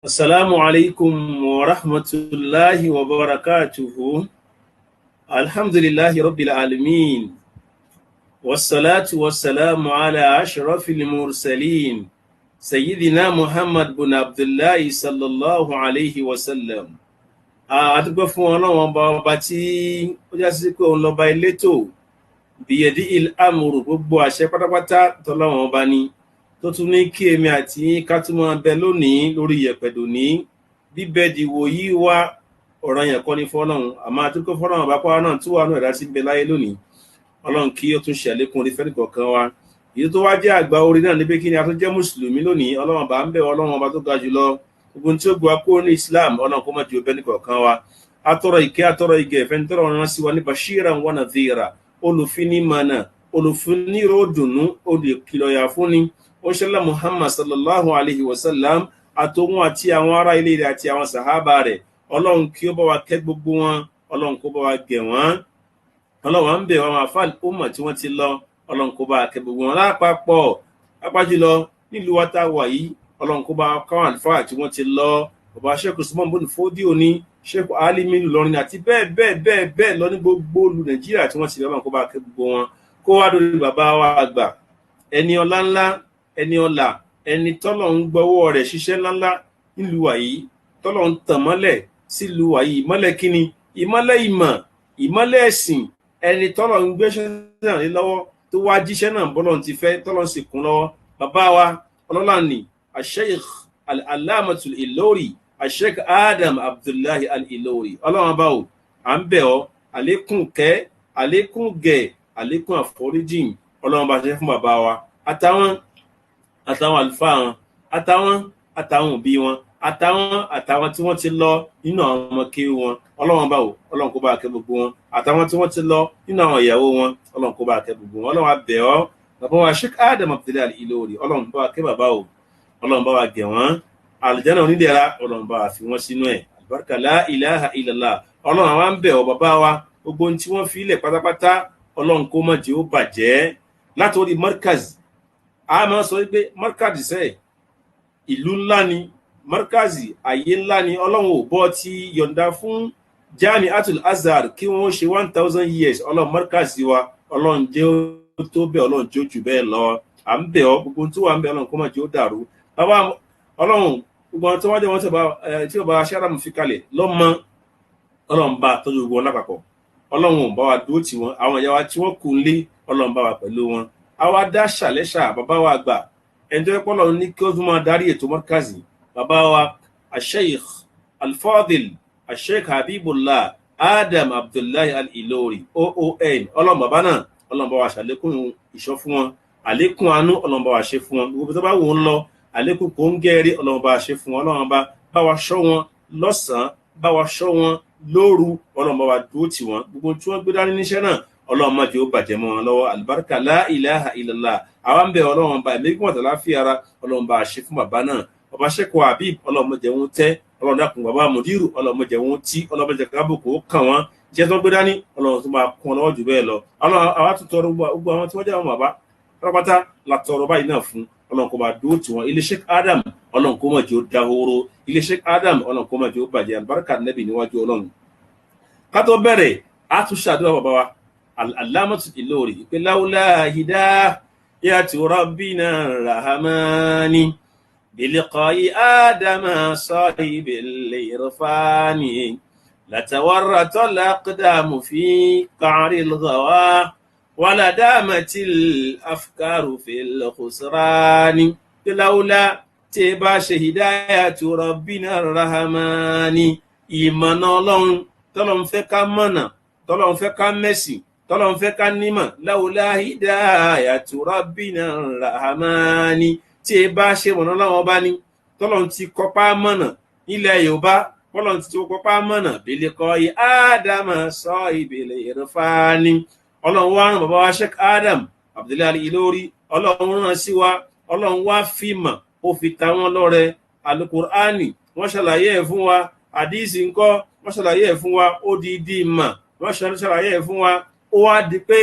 Assalamu alaikum wa rahmatullahi wa barakatuhu. Alhamdulillahi rabbil alamin. Wassalatu wassalamu ala ashrafil mursalin. Sayyidina Muhammad bin Abdullahi sallallahu alaihi wasallam. A dúpẹ́ fún Ọlọ́run ọba tí ó já sí pé òun lọ́ba elétò biyadi il amuru gbogbo àṣẹ pátápátá tọ́lọ́run ọba ni. Tó tún ní kí èmi àti ká tún máa bẹ lónìí lórí yẹ̀pẹ̀dò ní bíbẹ́ dìwò yìí wá ọ̀ràn yẹn kọ́ ní fọ́lọ́run àmọ́ àtúnkọ́ fọ́lọ́run àbápá náà tún wà náà ẹ̀dá sí bẹ láyé lónìí Ọlọ́run kí ó tún ṣe àlékún orí fẹ́ni kọ̀ọ̀kan wa èyí tó wá jẹ́ àgbà orí náà níbi kí ni a tún jẹ́ mùsùlùmí lónìí Ọlọ́run bá ń bẹ̀ Ọlọ́run ọba tó ga jùlọ gbogbo tí ó gbọ́ kó ní Islam Ọlọ́run kó má jẹ́ bẹ́ni kọ̀ọ̀kan wa atọ́rọ̀ ìkẹ́ atọ́rọ̀ ìgẹ̀ ẹ̀fẹ́ tọ́rọ̀ rán sí wa ní bashiran wa nadhira olùfinimọ̀nà olùfiníròdùnú olùkìlọ̀yà fúnni Oṣẹ́lá Muhammad sallallahu alaihi wasallam àtòun àti àwọn ará ilé rẹ̀ àti àwọn sàhábà rẹ̀ Ọlọ́run kí ó bá wa kẹ́ gbogbo wọn Ọlọ́run kó bá wa gẹ̀ wọ́n Ọlọ́run ń bẹ̀ wọn àfáà umma tí wọ́n ti lọ Ọlọ́run kó bá wa kẹ́ gbogbo wọn lápapọ̀ apájùlọ nílùú wa tá wà yìí Ọlọ́run kó bá wa káwọn àlùfáà tí wọ́n ti lọ bàbá Sheikh Usman bin Fodio ní Sheikh Alimi Ìlọrin àti bẹ́ẹ̀ lọ ní gbogbo olú Nàìjíríà tí wọ́n ti lọ Ọlọ́run kó bá wa kẹ́ gbogbo wọn kó wá dórí bàbá wa àgbà ẹni ọlá ńlá ẹni ọlá ẹni tọ́lọ̀ ń gbọ́wọ́ rẹ̀ ṣiṣẹ́ ńláńlá nílùú àyí tọ́lọ̀ ń tàn mọ́lẹ̀ sílùú àyí ìmọ́lẹ̀ kíni ìmọ́lẹ̀ ìmọ̀ ìmọ́lẹ̀ ẹ̀sìn ẹni tọ́lọ̀ ń gbéṣẹ́ náà lé lọ́wọ́ tó wá jíṣẹ́ náà bọ́lọ̀ ti fẹ́ tọ́lọ̀ sì kún lọ́wọ́ bàbá wa ọlọ́lá ni Sheikh al-Allamatul Ilori Sheikh Adam Abdullahi al-Ilori ọlọ́run bá ò à ń bẹ̀ ọ́ àlékún kẹ́ àlékún gẹ̀ àlékún àforíjìn ọlọ́run bá ṣe fún bàbá wa àtàwọn àlùfáà wọn àtàwọn òbí wọn àtàwọn tí wọ́n ti lọ nínú àwọn ọmọ kéwú wọn Ọlọ́run bá wò Ọlọ́run kó bá kẹ́ gbogbo wọn àtàwọn tí wọ́n ti lọ nínú àwọn ìyàwó wọn Ọlọ́run kó bá kẹ́ gbogbo wọn Ọlọ́run abẹ̀ ọ́ bàbá wa Sheikh Adam Abdullahi al-Ilori Ọlọ́run bá wa kẹ́ bàbá o Ọlọ́run bá wa gẹ̀ wọ́n àlùjánnà onídẹ̀ra Ọlọ́run bá wa fi wọ́n sínú ẹ̀ àlùbáríkà la ilaha illallah Ọlọ́run àwa ń bẹ̀ ọ́ bàbá wa gbogbo ohun tí wọ́n fi ilẹ̀ pátápátá Ọlọ́run kó má jẹ́ ó bàjẹ́ látòrí markaz a máa sọ wípé markazi sẹ́ ìlú ńlá ni markazi ayé ńlá ni Ọlọ́run ò bọ́ ti yọ̀ǹda fún Jami'atul Azhar kí wọ́n ṣe 1000 years Ọlọ́run markazi wa Ọlọ́run jẹ́ ó tó bẹ́ẹ̀ Ọlọ́run jẹ́ ó jù bẹ́ẹ̀ lọ à ń bẹ̀ ọ́ gbogbo tó wà ń bẹ̀ Ọlọ́run kó má jẹ́ ó dàrú bàbá Ọlọ́run gbogbo tí wọ́n jẹ́ wọ́n tí ó bá aṣáájú fi kalẹ̀ lọ́mọ Ọlọ́run bá tọ́jú gbogbo wọn lápapọ̀ Ọlọ́run bá wa dúró tì wọ́n àwọn ìyá wa tí wọ́n kù ń lé Ọlọ́run bá wa pẹ̀lú wọn àwa dá ṣàlẹ́ṣà bàbá wa àgbà ẹni tó pọ́lọ̀ ní kí ó tún máa darí ètò markazi bàbá wa Sheikh Al-Fadil Sheikh Habibullah Adam Abdullahi al-Ilori OON Ọlọ́run bàbá náà Ọlọ́run bá wa ṣàlékún ìṣọ́ fún wọn àlékún àánú Ọlọ́run bá wa ṣe fún wọn gbogbo tó bá wò ń lọ àlékún kò ń gẹ́rí Ọlọ́run bá wa ṣe fún wọn Ọlọ́run bá wa ṣọ́ wọn lọ́sàn-án bá wa ṣọ́ wọn lóru Ọlọ́run bá wa dúró tì wọ́n gbogbo tí wọ́n gbé dání níṣẹ́ náà Ọlọ́run má jẹ́ ó bàjẹ́ mọ́ wọn lọ́wọ́ àlùbáríkà la ilaha illallah àwọn ń bẹ Ọlọ́run bá ẹ̀mí gbọ́n tàlá fi ara Ọlọ́run bá ṣe fún bàbá náà bàbá Sheikh Habib Ọlọ́run má jẹ́ wọn tẹ́ Ọlọ́run dákun bàbá Mudiru Ọlọ́run má jẹ́ wọn tí Ọlọ́run má jẹ́ kábùkù kàn wọ́n jẹ́ tó gbé dání Ọlọ́run tó máa kún lọ́wọ́ jù bẹ́ẹ̀ lọ Ọlọ́run àwa tó tọrọ gbogbo àwọn tí wọ́n jẹ́ àwọn bàbá pátápátá la tọrọ báyìí náà fún Ọlọ́run kó máa dúró tì wọ́n ilé Sheikh Adam Ọlọ́run kó má jẹ́ ó dahoro ilé Sheikh Adam Ọlọ́run kó má jẹ́ ó bàjẹ́ àlùbáríkà Nábì níwájú Ọlọ́run ká tó bẹ̀rẹ̀ á tún ṣàdúrà bàbá wa Al-Allamatul Ilori pé láúlá hidayatu rabbina rahmani biliqa'i adama sahibil irfani latawarrata al-aqdamu fi qa'ril ghawa wala damatil afkaru fil khusrani pé láúlá tí bá ṣe hidayatu rabbina rahmani ìmọ̀nà Ọlọ́run tọ́lọ́run fẹ́ ká mọ̀nà tọ́lọ́run fẹ́ ká mẹ́sìn tọ́lọ́run fẹ́ ká nímọ̀ láwùlá hidayatu rabbina rahmani tí ẹ bá ṣe mọ̀nà láwọn bá ní tọ́lọ́run ti kọpá mọ̀nà ilẹ̀ Yorùbá tọ́lọ́run ti kọpá mọ̀nà biliqa'i Adama sahibil irfani Ọlọ́run wá rán bàbá wa Sheikh Adam Abdullahi al-Ilori Ọlọ́run rán sí wa Ọlọ́run wá fìmọ̀ ó fi ta wọ́n lọ́rẹ alukur'ani wọ́n ṣàlàyé ẹ̀ fún wa àdísì ńkọ́ wọ́n ṣàlàyé ẹ̀ fún wa ó di ìmọ̀ wọ́n ṣàlàyé ẹ̀ fún wa ó wá di pé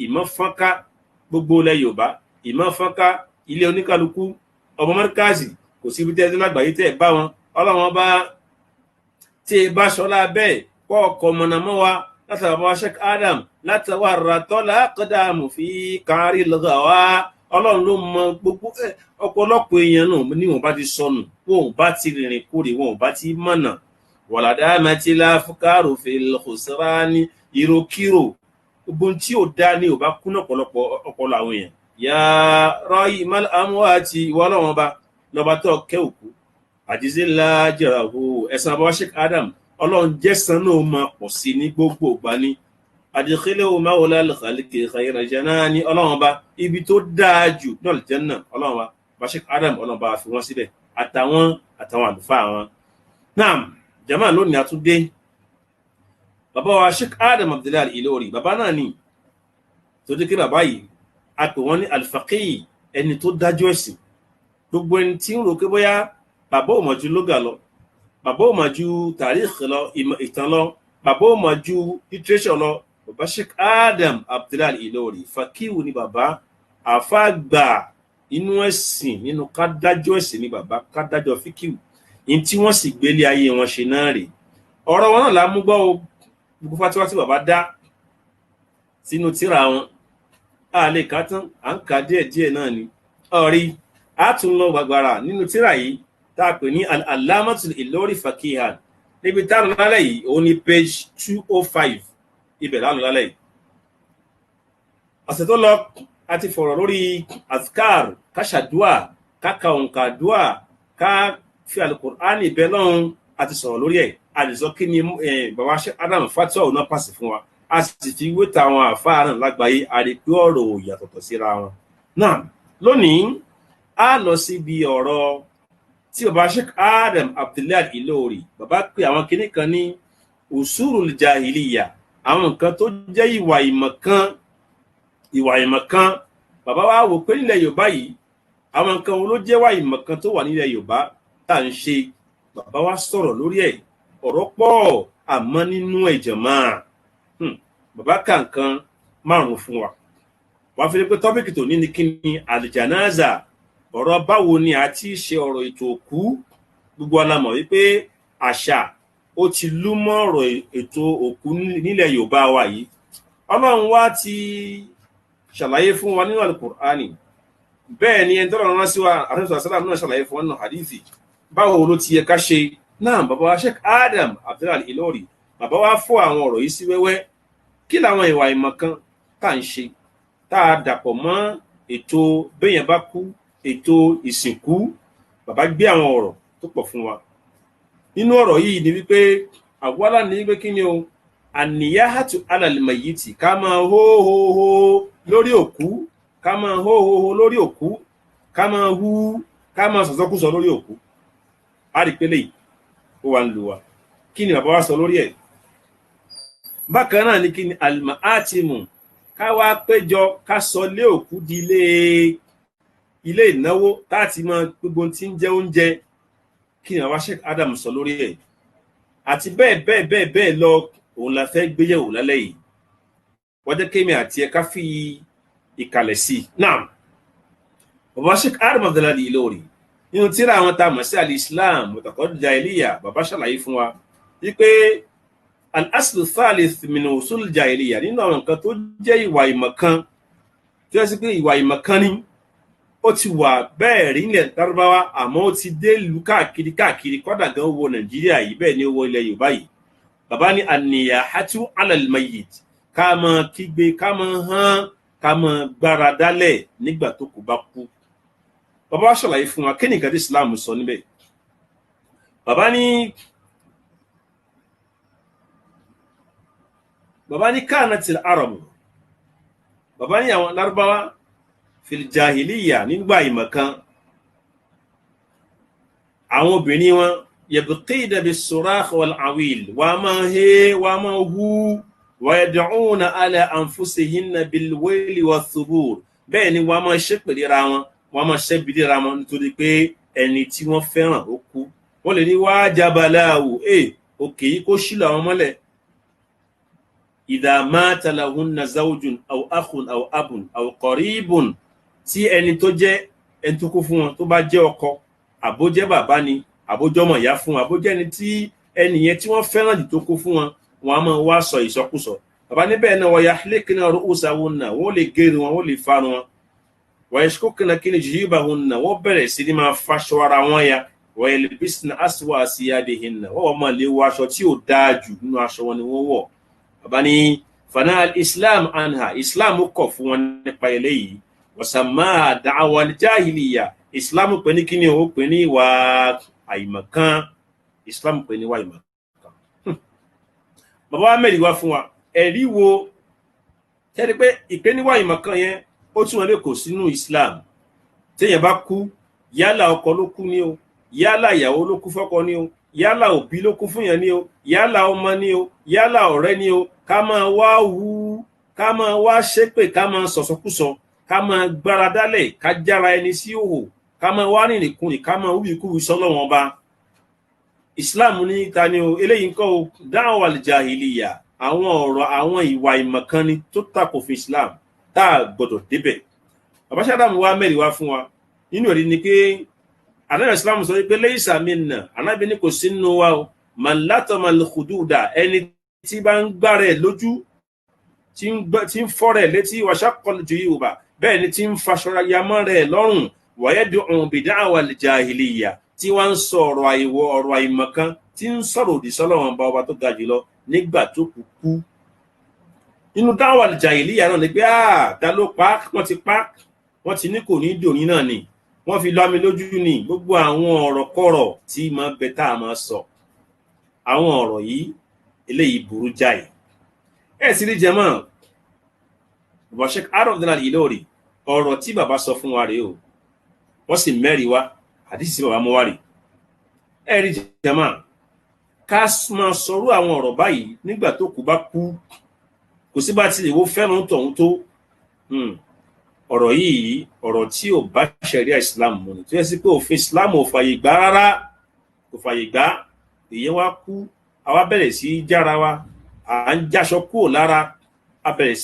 ìmọ̀ fọ́nká gbogbo ilẹ̀ Yorùbá ìmọ̀ fọ́nká ilé oníkálukú ọmọ markazi kò sí ibi tẹ́ lágbàáyé tẹ́ bá wọn ọlọ́run bá tí bá ṣọlá bẹ́ẹ̀ kọ́ ọkọ̀ mọ̀nàmọ́ wa látara bàbá Sheikh Adam látara ràtọ́lá kọ́dàmù fi kárí lọ́gà wá ọlọ́run ló mọ gbogbo ọ̀pọ̀lọpọ̀ èèyàn náà ní wọn bá ti sọnù wọn ò bá ti rìnrìn kúrè wọn ò bá ti mọ̀nà wàlàdá mẹ́tìlá fúkàrò fèlòkòsára ní ìrokírò gbogbo tí ò dá ní ò bá kúnà ọ̀pọ̀lọpọ̀ ọpọlọ àwọn èèyàn yà rọ́ọ̀yì mọ́lámúwá àti ìwọ ọlọ́run ọba lọ́ba tó kẹ́ òkú àdìsílá jẹ̀ràhó ẹ̀sán bàbá Sheikh Adam ọlọ́run jẹ́sán náà máa pọ̀ sí ní gbogbo ìgbà ní àdìkílẹ̀ o máa wọlé àlùkàlìkì khayra janani ọlọ́run ọba ibi tó dáa jù náà Janna ọlọ́run ọba bàbá Sheikh Adam ọlọ́run ọba fi wọ́n síbẹ̀ àtàwọn àlùfáà wọn. Naam jama lónìí àtúndé bàbá wa Sheikh Adam Abdullahi Al-Ilory bàbá náà ni tó dé kí bàbá yìí a pè wọ́n ní al-faqih ẹni tó dájọ́ ẹ̀sìn gbogbo ẹni tí ń rò pé bóyá bàbá ò mọ̀ ju lóga lọ bàbá ò mọ̀ ju tàríkì lọ ìtàn lọ bàbá ò mọ̀ ju literature lọ bàbá Sheikh Adam Abdullahi Al-Ilory fakihu ni bàbá àfàgbà inú ẹ̀sìn nínú kádájọ́ ẹ̀sìn ni bàbá kádájọ́ fíkìwù in tí wọ́n sì gbélé ayé wọn ṣe náà rè ọ̀rọ̀ wọn náà la mú gbọ́ gbogbo fatiwa tí bàbá dá sínú tírà wọn a lè kà tán à ń kà díẹ̀díẹ̀ náà ni ọ̀rí a tún lọ gbàgbàrà nínú tírà yìí tá a pè ní al-Allamatul Ilory fakihan níbi táwọn lálẹ́ yìí òun ni page 205 ibẹ̀ láwọn lálẹ́ yìí ọ̀sẹ̀ tó lọ a ti fọ̀rọ̀ lórí azkar káṣàdúà káka òǹkà dúà ká fi alukur'ani bẹ́ẹ̀ lọ́hún àti sọ̀rọ̀ lórí ẹ̀ àdìsọ́ kí ni bàbá Sheikh Adam fatiwa ọ̀nà pàṣẹ fún wa a sì fi wé tàwọn àfáà náà lágbàáyé àrípé ọ̀rọ̀ ìyàtọ̀tọ̀ síra wọn. Náà lónìí a lọ síbi ọ̀rọ̀ tí bàbá Sheikh Adam Abdullahi Al-Ilory bàbá pé àwọn kinní kan ní usurul jahiliya àwọn nǹkan tó jẹ́ ìwà ìmọ̀kan bàbá wa wò pé nílẹ̀ Yorùbá yìí àwọn nǹkan wo ló jẹ́ wà ìmọ̀kan tó wà nílẹ̀ Yorùbá tá à ń ṣe bàbá wa sọ̀rọ̀ lórí ẹ̀ ọ̀rọ̀ pọ̀ àmọ́ nínú ìjọ̀mọ́ bàbá kankan márùn-ún fún wa wá fi pé tọ́pìkì tó ní ní kí ni àlìjànáza ọ̀rọ̀ báwo ni a ti ṣe ọ̀rọ̀ ètò òkú gbogbo alamọ̀ wípé àṣà ó ti lú mọ́ ọ̀rọ̀ ètò òkú nílẹ̀ Yorùbá wa yìí Ọlọ́run wá ti ṣàlàyé fún wa nínú Al-Qur'ani bẹ́ẹ̀ ni ẹni tọ́lọ̀ rán sí wa àtúntò àṣálàm náà ṣàlàyé fún ọ̀nà hadithi báwo ló ti yẹ ká ṣe náà bàbá wa Sheikh Adam Abdullahi Al-Ilory bàbá wa fọ́ àwọn ọ̀rọ̀ yìí sí wẹ́wẹ́ kí làwọn ìwà ìmọ̀kan tá à ń ṣe tá a dàpọ̀ mọ́ ètò béèyàn bá kú ètò ìsìnkú bàbá gbé àwọn ọ̀rọ̀ tó pọ̀ fún wa nínú ọ̀rọ̀ yìí ni wípé àwọlá ní wípé kí ni o àníyáhàtù alàlìmọ̀yìtì ká máa hóhóhó lórí òkú ká máa hóhóhó lórí òkú ká máa hú ká máa sọ̀sọ́kúsọ lórí òkú a rí pé léyìí ó wà ń lò wá kí ni bàbá wa sọ lórí ẹ̀ bákan náà ni kí ni almaatimu ká wá péjọ ká sọ lé òkú di ilé ìnáwó láti máa gbogbo tí ń jẹ oúnjẹ kí ni bàbá Sheikh Adam sọ lórí ẹ̀ àti bẹ́ẹ̀ lọ òun la fẹ́ gbéyẹ̀wò lálẹ́ yìí wọ́n jẹ́ kémi àti ẹ̀ka fi ìkàlẹ̀ sí náà bàbá Sheikh Adam Abdullahi Al-Ilory nínú tírà àwọn tá a mọ̀ sí al-Islam mutaqaddid jahiliya bàbá ṣàlàyé fún wa wípé al-aslu thalith min usul jahiliya nínú àwọn nǹkan tó jẹ́ ìwà ìmọ̀kan tí wọ́n sì pé ìwà ìmọ̀kan ni ó ti wà bẹ́ẹ̀ rí ilẹ̀ Lárúbáwá àmọ́ ó ti dé ìlú káàkiri kọ́dà gan wo Nàìjíríà yìí bẹ́ẹ̀ ni ó wọ ilẹ̀ Yorùbá yìí bàbá ní an-niyahatu ala al-mayyit ká máa kígbe ká máa hán ká máa gbára dálẹ̀ nígbà tó kù bá kú bàbá wa ṣàlàyé fún wa kí ni nǹkan tí Islam sọ níbẹ̀ bàbá ní kanatil arabu bàbá ní àwọn Lárúbáwá fil jahiliya nígbà ìmọ̀kan àwọn obìnrin wọn yabqina bis-surakh wal-awil wa ma he wa ma hu wa yad'una ala anfusihinna bil-wayli wath-thubur bẹ́ẹ̀ ni wa ma ṣépèlera wọn wa ma ṣẹ́bìlera wọn nítorí pé ẹni tí wọ́n fẹ́ràn ó kú wọ́n lè ní wá jabaláwò òkè yìí kó ṣílò àwọn mọ́lẹ̀ idha mata lahunna zawjun aw akhun aw abun aw qaribun tí ẹni tó jẹ́ ẹni tó kú fún wọn tó bá jẹ́ ọkọ àbó jẹ́ bàbá ni àbójọ́mọ̀ ìyá fún wọn, àbójẹ́ni tí ẹnìyẹn tí wọ́n fẹ́ràn jù tó kú fún wọn, wọn a máa wá sọ ìsọkúsọ. bàbá níbẹ̀ náà wọ́n yahlikna ru'usahunna, wọ́n lè gẹ̀rù wọn, wọ́n lè farun wọn. wa yashkukna jiyubahunna, wọ́n bẹ̀rẹ̀ sí ní máa faṣọ ara wọn ya. wa yalbisna aswa siyabihinna, wọ́n máa lè wọ aṣọ tí ò dáa jù nínú aṣọ wọn ni wọ́n wọ̀. bàbá ní fana al-islam anha, islam kọ̀ fún wọn nípa eléyìí. wa sammaha da'wa al-jahiliya, islam pè ní kíni ó pè ní ìwà àìmọ̀kan. islam pè ní ìwà àìmọ̀kan. bàbá wa mẹ́rin wá fún wa ẹ̀rí wo tẹ́rí pé ìpè ní ìwà àìmọ̀kan yẹn ó tún wọn lè kò sínú islam. téèyàn bá kú, yálà ọkọ ló kú ní o, yálà ìyàwó ló kú fọ́kọ ní o, yálà òbí ló kú fún yẹn ní o, yálà ọmọ ní o, yálà ọ̀rẹ́ ní o, ká máa wá wú, ká máa wá ṣépè, ká máa sọ̀sọ̀kúsọ, ká máa gbára dálẹ̀, ká jára ẹni sí òhò, ká máa wá rìnrìnkùnrin, ká máa wúwìkúwì sọ́lọ́run ọba. islam ní ta ni o eléyìí nǹkan o da'wa al-jahiliya, àwọn ọ̀rọ̀ àwọn ìwà ìmọ̀kan ni tó tako fún islam tá a gbọdọ̀ débẹ̀. bàbá Ṣàdámù wa mẹ́rin wá fún wa nínú ẹ̀rí ni pé ànábì islam sọ pé laysa minna, ànábì ní kò sí nínú wa o man latama al-khududa, ẹni tí bá ń gbá rẹ̀ lójú, tí ń fọ́ rẹ̀ létí, wa shaqqa al-juyuba, bẹ́ẹ̀ ni tí ń faṣọ yamọ́ rẹ̀ lọ́rùn, wa yad'u bi da'wa al-jahiliya, tí wọ́n ń sọ ọ̀rọ̀ àìwọ̀, ọ̀rọ̀ àìmọ̀kan, tí ń sọ̀rọ̀ òdì sọ́lọ́run ọba tó ga jùlọ nígbà tó kú. inú da'wa al-jahiliya náà ni pé ta ló pa, wọ́n ti pa, wọ́n ti ní kò ní dòní náà ni, wọ́n fi lọ́mi lójú ni, gbogbo àwọn ọ̀rọ̀ kọ̀rọ̀ tí máa bẹ tá a máa sọ. àwọn ọ̀rọ̀ yìí eléyìí burú jáì. ẹ̀ sì rí jẹ́mọ́ bàbá Sheikh Arọ́fdin Al-Ìlọrí, ọ̀rọ̀ tí bàbá sọ fún wa rèé o, wọ́n sì mẹ́rin wá, àdìsí bàbá mú wá rèé. ẹ̀ rí jẹ́mọ́ ká máa sọ̀rọ̀ àwọn ọ̀rọ̀ báyìí nígbà tó kú bá kú, kò sí bá tilẹ̀ wo fẹ́ràn tọ̀hún tó. ọ̀rọ̀ yìí ọ̀rọ̀ tí ò bá ṣẹ̀ríà islam mu ni, tó yẹ sí pé òfin islam ò fàyè gbà rárá, kò fàyè gbà. èyí wá kú, àwa bẹ̀rẹ̀ sí jára wa, à ń jáṣọ kúrò lára, a bẹ̀rẹ̀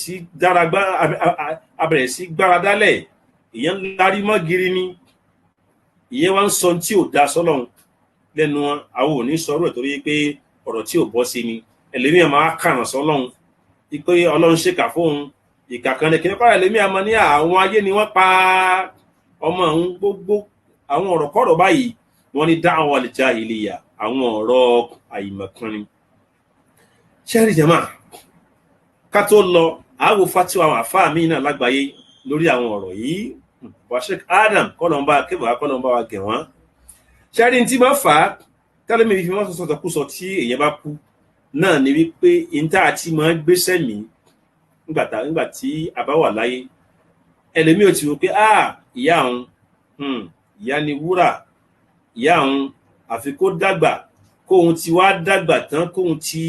sí gbára dálẹ̀, ìyẹn lárí mọ́ giri ni, ìyẹn wá ń sọ tí ò dá sọ́lọ́run lẹ́nu wọn. àwọn ò ní sọ̀rọ̀ ẹ̀ torí pé ọ̀rọ̀ tí ò bọ́ sí ni. ẹlẹ́mìí máa kàràn sọ́lọ́run pé ọlọ́run ṣèkà fóun, ìkà kan ní kíní kọ́ra ẹlẹ́mìí àmọ́ ní àwọn ayé ni wọ́n pa ọmọ òun. gbogbo àwọn ọ̀rọ̀ kọ́rọ̀ báyìí wọ́n ní da'wa al-jahiliya, àwọn ọ̀rọ̀ àìmọ̀kan ni. ṣẹ́rí jẹ́mà ká tó lọ àwò fatiwa àwọn àfáà míì náà lágbàáyé lórí àwọn ọ̀rọ̀ yìí. Sheikh Adam kọ́lọ̀mbá kébàá kọ́lọ̀mbá wa gẹ̀ wọ́n. ṣẹ́rí tí máa fà á tẹ́lẹ̀mí fi máa sọ̀tọ̀ kú sọ tí èèyàn bá kú náà ni wípé ìta àti máa gbéṣẹ́ mi nígbà tí a bá wà láyé. ẹlẹ́mí ò ti rò pé ìyá òun ìyá ni wúrà, ìyá òun àfi kó dàgbà, kóhun ti wá dàgbà tán, kóhun ti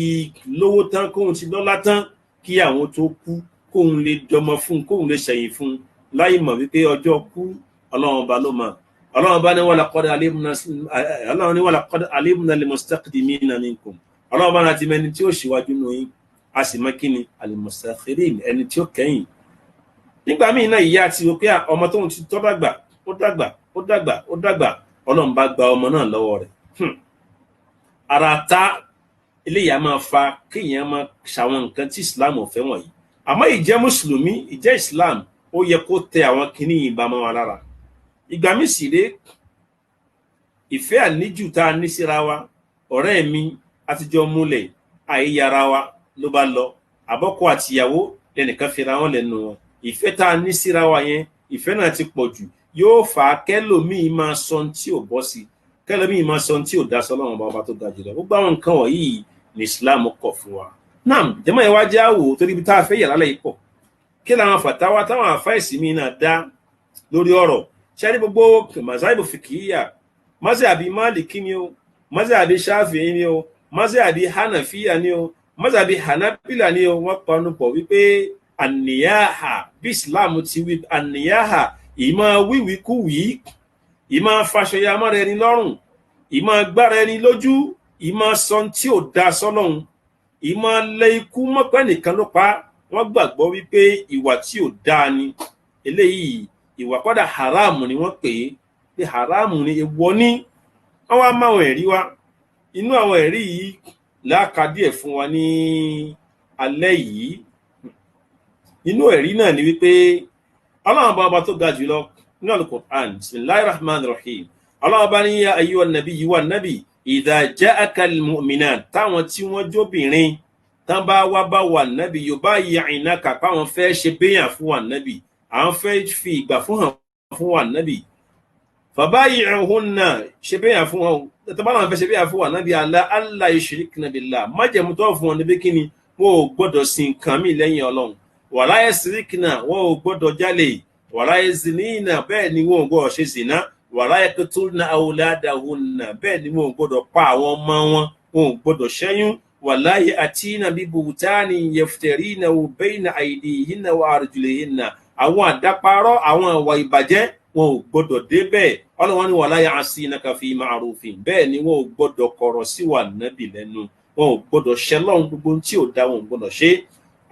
lówó tán, kóhun ti lọ́lá tán, kí àwọn tó kú kóhun lè dọmọ fún, kóhun lè ṣẹ̀yìn fún, láì mọ̀ wípé ọjọ́ kú ọlọ́run ọba ló mọ̀. ọlọ́run ọba ní walaqad alimna limustaqdimina minkum, ọlọ́run ọba náà ti mẹ́ni tí ó ṣíwájú nù yín, a sì mọ̀ kí ni alimustakhirin, ẹni tí ó kẹ́yìn. nígbà míì náà ìyá ti rò pé ọmọ tóun ti tọ́ dàgbà, ó dàgbà, ọlọ́run bá gba ọmọ náà lọ́wọ́ rẹ̀. ara ta eléyà máa fa kéèyàn máa ṣàwọn nǹkan tí islam ò fẹ́ wọ̀nyí. àmọ́ ìjẹ́ mùsùlùmí, ìjẹ́ islam, ó yẹ kó tẹ àwọn kinní yìí bá mọ́ wa lára. ìgbà míì sì ré ìfẹ́ àníjù tá a ní síra wa, ọ̀rẹ́ mi àtijọ́ múlẹ̀ àìyára wa ló bá lọ, àbọ́kọ àtìyàwó lẹ́nìkan fira wọn lẹ́nu wọn. ìfẹ́ tá a ní síra wa yẹn, ìfẹ́ náà ti pọ̀ jù, yóò fà á kẹ́lòmíì máa sọ tí ò bọ́ sí, kẹ́lòmíì máa sọ tí ò dá sọ́lọ́run ọba tó ga jùlọ. gbogbo àwọn nǹkan wọ̀nyí ní islam kọ̀ fún wa. náà jẹ́mọ́ ẹ wá jẹ́ àwò torí ibi tá a fẹ́ yàrá lẹ́yìn pọ̀. kí làwọn fàtáwá táwọn àfáìsì mi náà dá lórí ọ̀rọ̀. ṣáàrí gbogbo mazhabu fikiyya, mazhabi maliki ni o, mazhabi shafi'i ni o, mazhabi hanafiya ni o, mazhabi hanabila ni o, wọ́n panu pọ̀ wípé àníyáhà, bí islam ti wí àníyáhà, ìmọ̀ wíwíkúwí, ìmọ̀ fàṣọyàmọ́ rẹ̀ ní lọ́rùn, ìmọ̀ gbára ẹni lójú, ìmọ̀ sọ tí ò dá sọ́lọ́run, ìmọ̀ lẹ ikú mọ́pẹ́ nìkan ló pa. wọ́n gbàgbọ́ wípé ìwà tí ò dáa ni eléyìí, ìwà kọ́dà haramu ni wọ́n pè é, pé haramu ni, èèwọ̀ ni. wọ́n wá máwọn ẹ̀rí wá. Inú àwọn ẹ̀rí yìí láàka díẹ̀ fún wa ní alẹ́ yìí. Inú ẹ̀rí náà ni wípé Ọlọ́run bá ọba tó ga jùlọ nínú Al-Qur'an, Bismillahir Rahmanir Rahim. Ọlọ́run bá ní ya ayyuhan nabiyyu wan nabi idha ja'akal mu'minat, táwọn tí wọ́n jóbìnrin tán bá wá bá wà nábì yubayyi'naka, páwọn fẹ́ ṣe béyàn fún wà nábì, àwọn fẹ́ fi ìgbà fún hàn fún wà nábì. Fabayyi'uhunna, ṣe béyàn fún wọn, tọ́bá náà fẹ́ ṣe béyàn fún wà nábì ala alla yushrikna billah, májẹ̀mú tó fún wọn níbi kíni, wọn ò gbọ́dọ̀ sin nǹkan mí lẹ́yìn Ọlọ́run. Wala yasrikna, wọn ò gbọ́dọ̀ jalè. Wala yazinina, bẹ́ẹ̀ ni wọn ò gbọ́dọ̀ ṣe zina. Wala yaqtulna awladahunna, bẹ́ẹ̀ ni wọn ò gbọ́dọ̀ pa àwọn ọmọ wọn ò gbọ́dọ̀ ṣẹ́yún. Wala ya'tina bi buhtani yaftarinahu bayna aydihinna wa arjulihinna, àwọn àdáparọ́, àwọn ìwà ìbàjẹ́ wọn ò gbọ́dọ̀ débẹ̀. Ọlọ́run ní wala ya'sinaka fi ma'rufin, bẹ́ẹ̀ ni wọn ò gbọ́dọ̀ kọ̀rọ̀ sí wà nábì lẹ́nu, wọn ò gbọ́dọ̀ ṣẹlọ́run, gbogbo tí ò dá wọn ò gbọ́dọ̀ ṣe.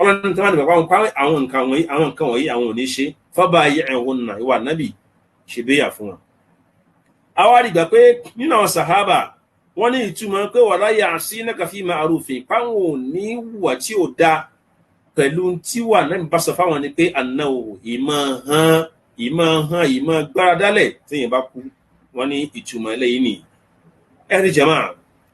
Ọlọ́run tí wọ́n ní bàbá wọn pa àwọn nǹkan wọ̀nyí àwọn ò ní ṣe. Fabayyi'uhunna, ìwà nábì ṣe béyà fún wọn. Àwa rí gbà pé nínú àwọn sàhábà wọ́n ní ìtumọ̀ pé wala ya'sinaka fi ma'rufin, páwọn ò ní wà tí ò dá pẹ̀lú tí wà náà bá sọ fáwọn ni pé ànáwó ìmọ̀ gbára dálẹ̀ téèyàn bá kú. Wọ́n ní ìtumọ̀ eléyìí ni ẹ̀rí jama.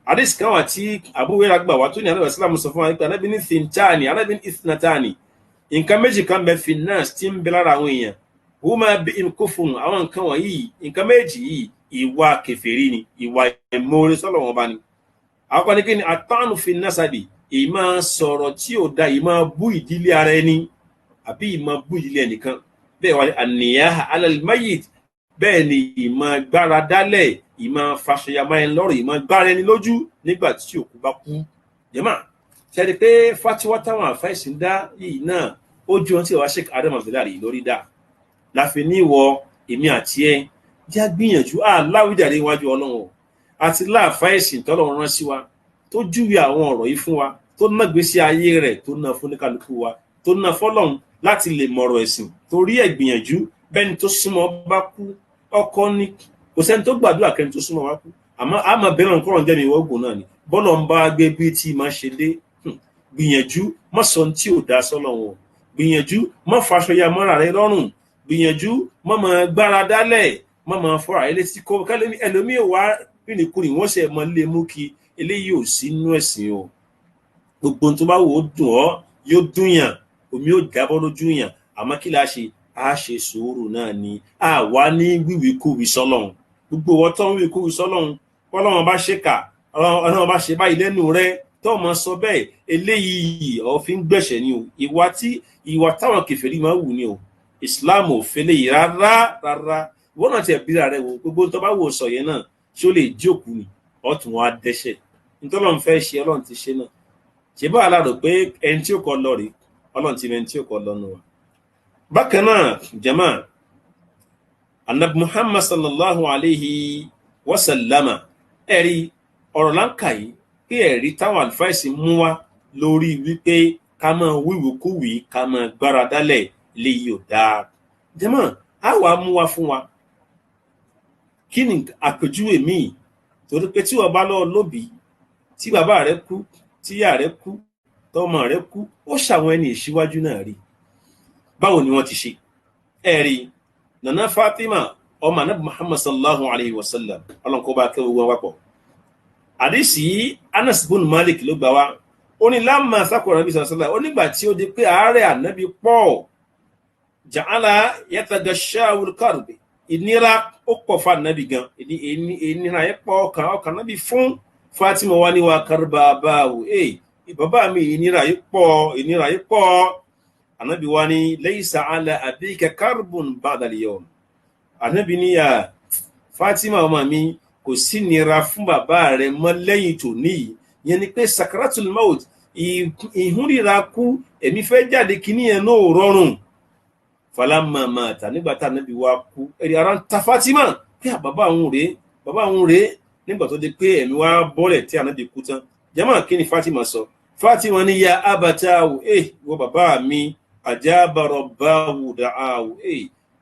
Hadith kan wà tí Abu Hurairah gbà wá tó ní Ànábì sallallahu sọ fún wa pé Ànábì ní thintani, Ànábì ní ithnatani, nǹkan méjì kan bẹ fi nas tí ń bẹ lára àwọn èèyàn, huma bi'in kufrun, àwọn nǹkan wọ̀nyí, nǹkan méjì yìí ìwà kèfèrí ni, ìwà ìmoore sọ́lọ̀ wọn bá ní. Àkọ́kọ́ ní kí ni atanu fi nasabi, ìmọ̀ sọ̀rọ̀ tí ò da, ìmọ̀ bú ìdílé ara ẹni àbí ìmọ̀ bú ìdílé ẹnìkan. Bẹ́ẹ̀ wà ní an-niyaha 'ala al-mayyit, bẹ́ẹ̀ ni ìmọ̀ gbára dálẹ̀, ìmọ̀ fàṣẹyàmọ́ ẹni lọ́rọ̀, ìmọ̀ gbára ẹni lójú nígbà tí òkú bá kú. Jàmá, ṣẹ́ni pé fatiwa táwọn àfáìsì ń dá yìí náà ó ju ohun tí ìwà Sheikh Adam Abdullahi lórí dá. Láfi ní ìwọ èmi àti ẹ já gbìyànjú láwùjáde iwájú Ọlọ́run àti láàfáìsì tọ́lọ́run rán sí wa, tó júwe àwọn ọ̀rọ̀ yìí fún wa, tó ná gbésí ayé rẹ̀, tó ná fún oníkálukú wa, tó ná fọ́lọ́run láti lè mọ̀rọ̀ ẹ̀sìn, torí ẹ̀ gbìyànjú. Bẹ́ni tó súnmọ́ bá kú, ọkọ ní kò sẹ́ni tó gbàdúrà kẹ́ni tó súnmọ́ wá kú, àmọ́ a máa bẹ̀rẹ̀ nǹkan jẹ́ mi ìwọ́gùn náà ni bọ́lọ̀ ń bá gbé bí tí máa ṣe dé. Gbìyànjú má sọ tí ò dá sọ́lọ̀ wọn, gbìyànjú má faṣọ ya mọ́ra rẹ lọ́rùn, gbìyànjú má máa gbára dálẹ̀, má máa fọ́ra ilé tí kò kálẹ̀ ẹlòmíì wá rìnrìnkúrìn wọ́n ṣe mọ́ lé mú kí eléyìí ò sí inú ẹ̀sìn o. Gbogbo tó bá wò ó dùn ọ́ yóò dùn yàn, omi yóò jábọ́ lójú yàn, àmọ́ kí la ṣe? A ṣe sùúrù náà ni, a wá ní wíwíkúwí sọ́lọ́run. Gbogbo wọn tó ń wíwíkúwí sọ́lọ́run, Ọlọ́run bá ṣe kà, Ọlọ́run bá ṣe báyìí lẹ́nu rẹ, tó mọ sọ bẹ́ẹ̀, eléyìí òfin gbẹ̀ṣẹ̀ ni o. Ìwà táwọn kèfèrí máa wù ni o. Islam ò fẹ́lẹ̀ yìí rárá. Ìwọ náà ti ẹ̀bí rẹ̀ wò, gbogbo tó bá wò sọ yẹn náà ṣé ó lè jókòó ni, ọ̀tún wọn á dẹ́ṣẹ̀. Nítorí Ọlọ́run fẹ́ ṣe, Ọlọ́run ti ṣe náà. Ṣé bá alárò pé ẹni tí ó kọ lọ rèé, Ọlọ́run ti mẹ́ni tí ó kọ lọ nù wa. Bákan náà jama, Ànábì Muhammad sallallahu alayhi wa sallama, ẹ̀rí ọ̀rọ̀ láǹkà yìí pé ẹ̀rí táwọn àlùfáìsì mú wá lórí wípé ká máa wíwíkúwí, ká máa gbára dálẹ̀ léyìí ò dáa. Jama, á wàá mú wá fún wa kí ni àpèjúwe míì, torí pé tí wọ́n bá lọ lóbi, tí bàbá rẹ kú, tí ìyá rẹ kú, tọmọ rẹ kú, ó ṣàwọn ẹni ìṣíwájú náà rí. Báwo ni wọ́n ti ṣe? Ẹ̀rí Nana Fatima ọmọ Ànábì Muhammad sallallahu alayhi wa sallam, Ọlọ́run kó bá kẹ́ gbogbo wọn wápọ̀. Àdísì Anas bin Malik ló gbà wá. Ó ní lámà sákòrò Ànábì sallallahu alayhi wa sallam, ó nígbà tí ó di pé àárẹ̀ Ànábì pọ̀, ja'ala yatagashahu al-karb, ìnira ó pọ̀ fún Ànábì gan, ìnira yẹn pọ̀ ọkàn Ànábì fún Fatima wá ní wa karba báwo, bàbá mi ìnira yìí pọ̀. Ànábì wá ní laysa ala abika karbun ba'da al-yawm. Ànábì ní ya Fatima ọmọ mi, kò sí nira fún bàbá rẹ̀ mọ́ lẹ́yìn tòní yìí. Yẹn ni pé sakaratul maut, ìhúnríra kú, èmi fẹ́ jáde kíní yẹn náà rọrùn. Falamma mata, nígbà tá Ànábì wá kú, ẹ̀rí ara ń ta Fatima pé bàbá òun rèé, nígbà tó di pé ẹ̀mí wá bọ́lẹ̀ tí Ànábì kú tán. Jàmáà, kí ni Fatima sọ? Fatima ní ya abatahu, wọ bàbá mi, ajaba rabbahu da'ahu,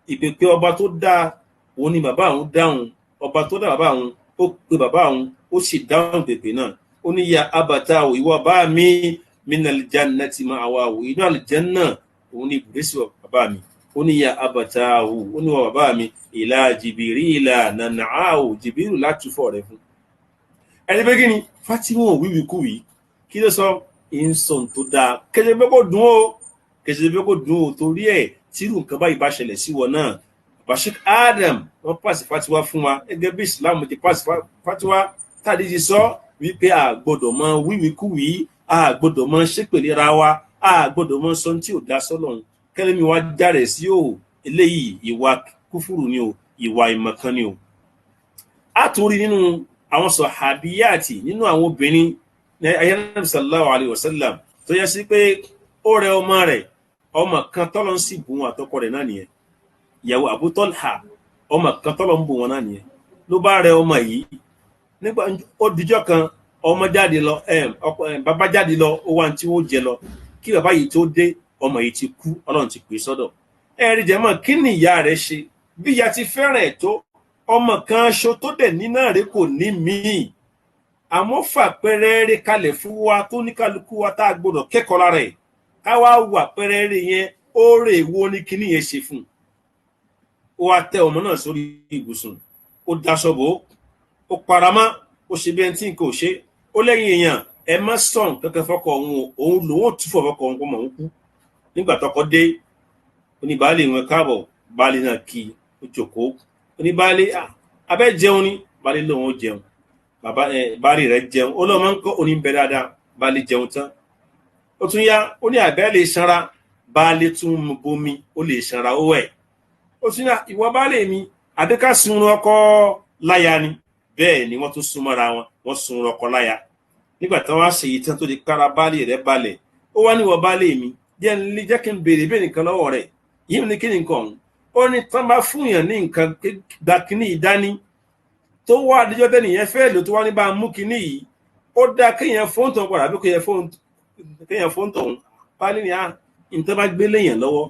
ìpèpè ọba tó dá òun ni bàbá òun dáhùn, ọba tó dá bàbá òun ó pe bàbá òun ó sì dáhùn pèpè náà ó ní ya abata o ìwọ bá mi minal jannati ma'wa o inú àlùjánnà òun ní ibùdó sí bàbá mi ó ní ya abata o ó ní wọ bàbá mi ìlà jìbìrìlà nànà o jìbìrì látúfọ̀ rẹ̀ fún ẹni pé kí ni Fatima wíwíkúwí kí ló sọ ìsọ̀n tó dáa kẹsẹ̀ pé kò dùn ó torí ẹ̀ tírù nǹkan báyìí bá ṣẹlẹ̀ sí wọn náà Bashir Adam wọ́n pàṣẹ fatiwa fún wa gẹ́gẹ́ bí Islam ti pàṣẹ fatiwa tàbí ti sọ wípé a gbọ́dọ̀ mọ wíwíkúwí a gbọ́dọ̀ mọ ṣépèlera wa a gbọ́dọ̀ mọ sọ tí ò dá sọ́lọ́run kẹ́lẹ́mi wa járe sí o eléyìí ìwà kúfùrù ni o ìwà ìmọ̀kan ni o. a tún rí nínú àwọn sọ̀hábíyàtì nínú àwọn obìnrin ní ayélujára sallallahu alayhi wa sallam tó yẹ sí pé ó rẹ ọmọ kan tọ́lọ́ ń sì bùn àtọkọ rẹ̀ náà nìyẹn ìyàwó Abu Talha ọmọ kan tọ́lọ́ ń bùn wọn náà nìyẹn ló bá rẹ ọmọ yìí nígbà ó dijọ́ kan ọmọ jáde lọ bàbá jáde lọ ó wá tí ó jẹ lọ kí bàbá yìí tó dé ọmọ yìí ti kú Ọlọ́run ti pè sọ́dọ̀ ẹ̀rí jẹ́mọ̀ kí ni ìyá rẹ̀ ṣe bí ìyá ti fẹ́ràn ẹ̀ tó ọmọ kan aṣọ tó dẹ̀ ní náà rẹ̀ kò ní míì àmọ́ fàpẹrẹrẹ kalẹ̀ fún wa tó ní kálukú wa tá a gbọ́dọ̀ kẹ́kọ̀ọ́ lára ẹ̀ ká wá wà pẹrẹrẹ yẹn ó rè wo ní kíní yẹn ṣe fún ó wá tẹ ọmọ náà sórí ibùsùn ó daṣọ bò ó paramọ́ ó ṣe bí ẹni tí nǹkan ò ṣe ó lẹ́yìn èèyàn ẹ má sọ̀n kankan fọ́kọ òun lòun ò túfọ̀ fọ́kọ òun kó mọ̀ ń kú nígbà tọkọ dé oníbàálé wọn káàbọ̀ baálé náà kí ó jókòó oníbàálé abẹ́ jẹun ni baálé lòun ó jẹun baálé rẹ̀ jẹun ó lọ́ọ́ máa ń kọ́ oníbẹ̀ dáadáa baálé jẹun tán ó tún yá ó ní àbẹ́ lè sanra baálé tún bomi ó lè sanra ó wẹ̀ ó tún yá ìwọ baálé mi àdéká sunrun ọkọ láya ni bẹ́ẹ̀ ni wọ́n tún súnmọ́ra wọ́n sunrun ọkọ láya nígbà tí wọ́n á ṣe ìtàn tó di kára baálé rẹ̀ balẹ̀ ó wá níwọ baálé mi jẹ́ kí n béèrè nǹkan lọ́wọ́ rẹ̀ yìí ní kí ni nǹkan ọ̀hún ó ní tán bá fún yàn ní nǹkan gba kíní ìdání tó wá àdéjọ́ tẹ́nìyẹn fẹ́ lò tó wá ní bá mú kíní yìí ó dá kéèyàn fóun tó padà bí kéèyàn fóun tó ń pálí ni nǹkan bá gbé léèyàn lọ́wọ́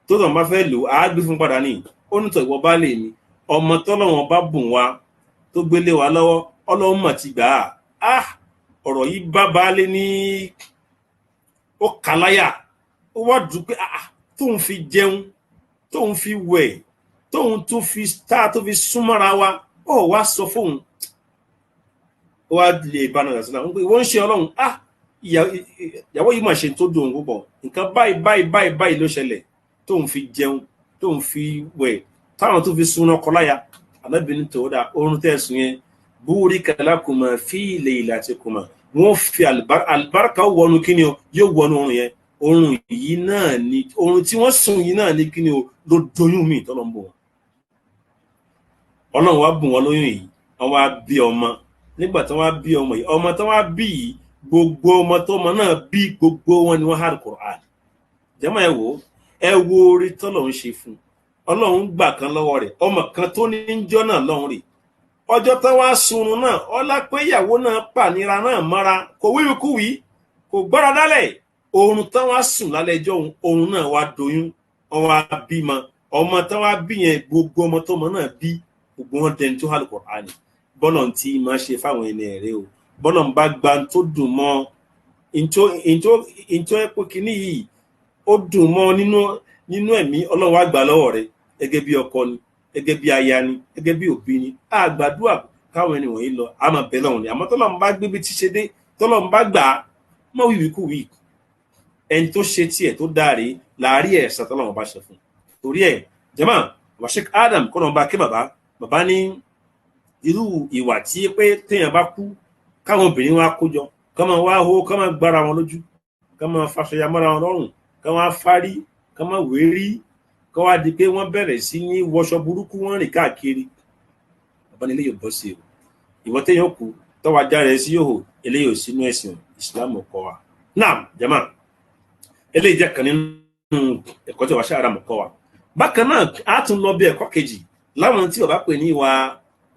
tó tàn bá fẹ́ lò á gbé fún padà ní ó ní tọ̀ ìwọ baálé mi ọmọ tọ́lọ́wọ́n bá bùn wa tó gbélé wa lọ́wọ́ Ọlọ́run mà ti gbà á ọ̀rọ̀ yìí bá baálé ní ó kàláyà ó wá dùn pé tóun fi jẹun tóun fi wẹ̀ tóun tó fi súnmọ́ra wa ó wá sọ fóun ó wá lè bá náà sílẹ̀ wọ́n pé wọ́n ń ṣe Ọlọ́run ìyàwó yìí mà ṣe tó dùn púpọ̀ nǹkan báyìí ló ṣẹlẹ̀ tóun fi jẹun tóun fi wẹ̀ táwọn tó fi súnmọ́ kọláyà alábìnrin tó dá oorun tẹ̀sùn yẹn burika lakuma fi laylatikuma wọ́n fi àlùbáríkà wọnú kíni o yóò wọnú oorun yẹn oorun yìí náà ni oorun tí wọ́n sùn yìí náà ni kíni o ló doyún mi tọ́lọ́ ń bọ̀ wọn Ọlọ́run wá bùn wọn lóyún yìí wọ́n wá bí ọmọ nígbà tí wọ́n wá bí ọmọ yìí ọmọ tí wọ́n wá bí yìí gbogbo ọmọ tó ọmọ náà bí gbogbo wọn ni wọ́n há Al-Qur'an jẹ́mọ̀ ẹ wo orí tọ́lọ̀ ń ṣe fún Ọlọ́run gbà kan lọ́wọ́ rẹ̀ ọmọ kan tó ní jọ́ náà lọ́run rè ọjọ́ tó wá sunrun náà ọlá pé ìyàwó náà pànira náà mọ́ra kò wíwíkúwí kò gbọ́ra dálẹ̀ oorun tó wá sùn lálẹ́ ẹjọ́ oorun náà wá doyún wọ́n wá bímọ ọmọ tó wá bí yẹn gbogbo ọmọ tọmọ náà bí gbogbo wọn dẹni tó Al-Qur'ani bọ́lọ̀ tí máa ṣe fáwọn ẹni ẹ̀rẹ́ o bọ́lọ̀ ń bá gba tó dùn mọ́ ìjọ ẹ̀pọ̀ kìíní yìí ó dùn mọ́ nínú ẹ̀mí Ọlọ́run wá gbà lọ́wọ́ rẹ̀ gẹ́gẹ́ bí ọkọ ni gẹ́gẹ́ bí aya ni gẹ́gẹ́ bí òbí ni àgbàdua káwọn ẹni wọ̀nyí lọ àmọ́ bẹ́ẹ̀ lọ́wọ́ ni àmọ́ tọ́lọ́run bá gbé bí ti ṣe dé tọ́lọ́run bá gbà á mọ́ wíwíkúwí ẹni tó ṣe tiẹ̀ tó dáre láàárí ẹ̀san tọ́lọ́run bá ṣe fún torí ẹ̀ jẹ́mọ́ Sheikh Adam kọ́nà bá ké bàbá ní irú ìwà tí pé téèyàn bá kú káwọn obìnrin wá kójọ ká máa wá hó ká máa gbára wọn lójú ká máa fàṣọyà mọ́ra wọn lọ́rùn ká máa fárí ká máa wérí ká wá di pé wọ́n bẹ̀rẹ̀ sí ní wọṣọ burúkú wọ́n rìn káàkiri bàbá ní ilé yóò bọ́ sí o ìwọ téèyàn kú tọ́wọ́ ajá rẹ̀ sí yòhò eléyìí ò sínú ẹ̀sìn ìsìlámù kọ́ wa náà jama eléyìí jẹ́ kan nínú ẹ̀kọ́ tí wàá ṣe àràmù kọ́ wa bákan náà a tún lọ bí ẹ̀kọ́ kejì láwọn tí bàbá pè ní ìwà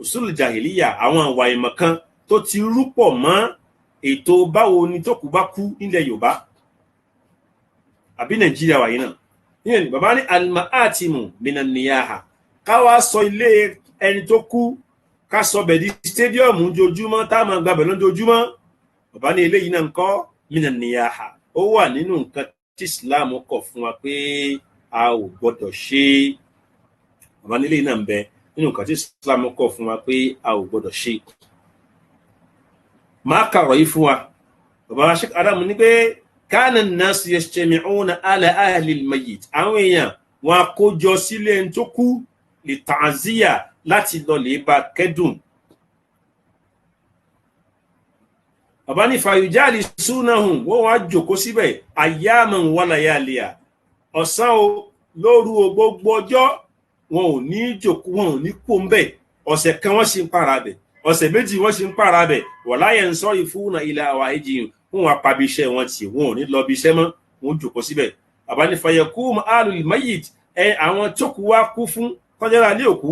usul jahiliya àwọn ìwà ìmọ̀kan tó ti rúpọ̀ mọ́ ètò báwo ni tó kù bá kú nílẹ̀ Yorùbá àbí Nàìjíríà wáyé náà níyẹn bàbá ní al-ma'atimu minan niyaha káwá sọ ilé ẹni tó kú ká sọ bẹ̀ di stadium ojoojúmọ́ tá a máa gbàbẹ̀ lójoojúmọ́ bàbá ní eléyìí náà ń kọ́ mina niyaha ó wà nínú nǹkan tí Islam kọ̀ fún wa pé a ò gbọ́dọ̀ ṣe bàbá ní eléyìí náà ń bẹ nínú nǹkan tí Islam kọ̀ fún wa pé a ò gbọ́dọ̀ ṣe. máa kàrọ̀ yìí fún wa bàbá Sheikh Adam ní pé kana an-nas yajtami'una ala ahli al-mayyit àwọn èèyàn wọn àkójọ sílé ẹni tó kú li ta'ziya láti lọ lè bá kẹ́dùn. bàbá ní fàyùjáàlì súnahùn wọ́n wá jòkó síbẹ̀ ayyaman wa layaliya ọ̀sán o lóru o gbogbo ọjọ́ wọn ò ní jòkó wọn ò ní kó ń bẹ̀ ọ̀sẹ̀ kan wọ́n ṣe ń para bẹ̀ ọ̀sẹ̀ méjì wọ́n ṣe ń para bẹ̀ wala yansarifuna ila hawaijihim wọn wá pabi iṣẹ́ wọn tì wọn ò ní lọ bí iṣẹ́ mọ́ wọn jòkó síbẹ̀. bàbá ní fayakum alul mayyit àwọn tó kú wá kú fún tọ́jára ní òkú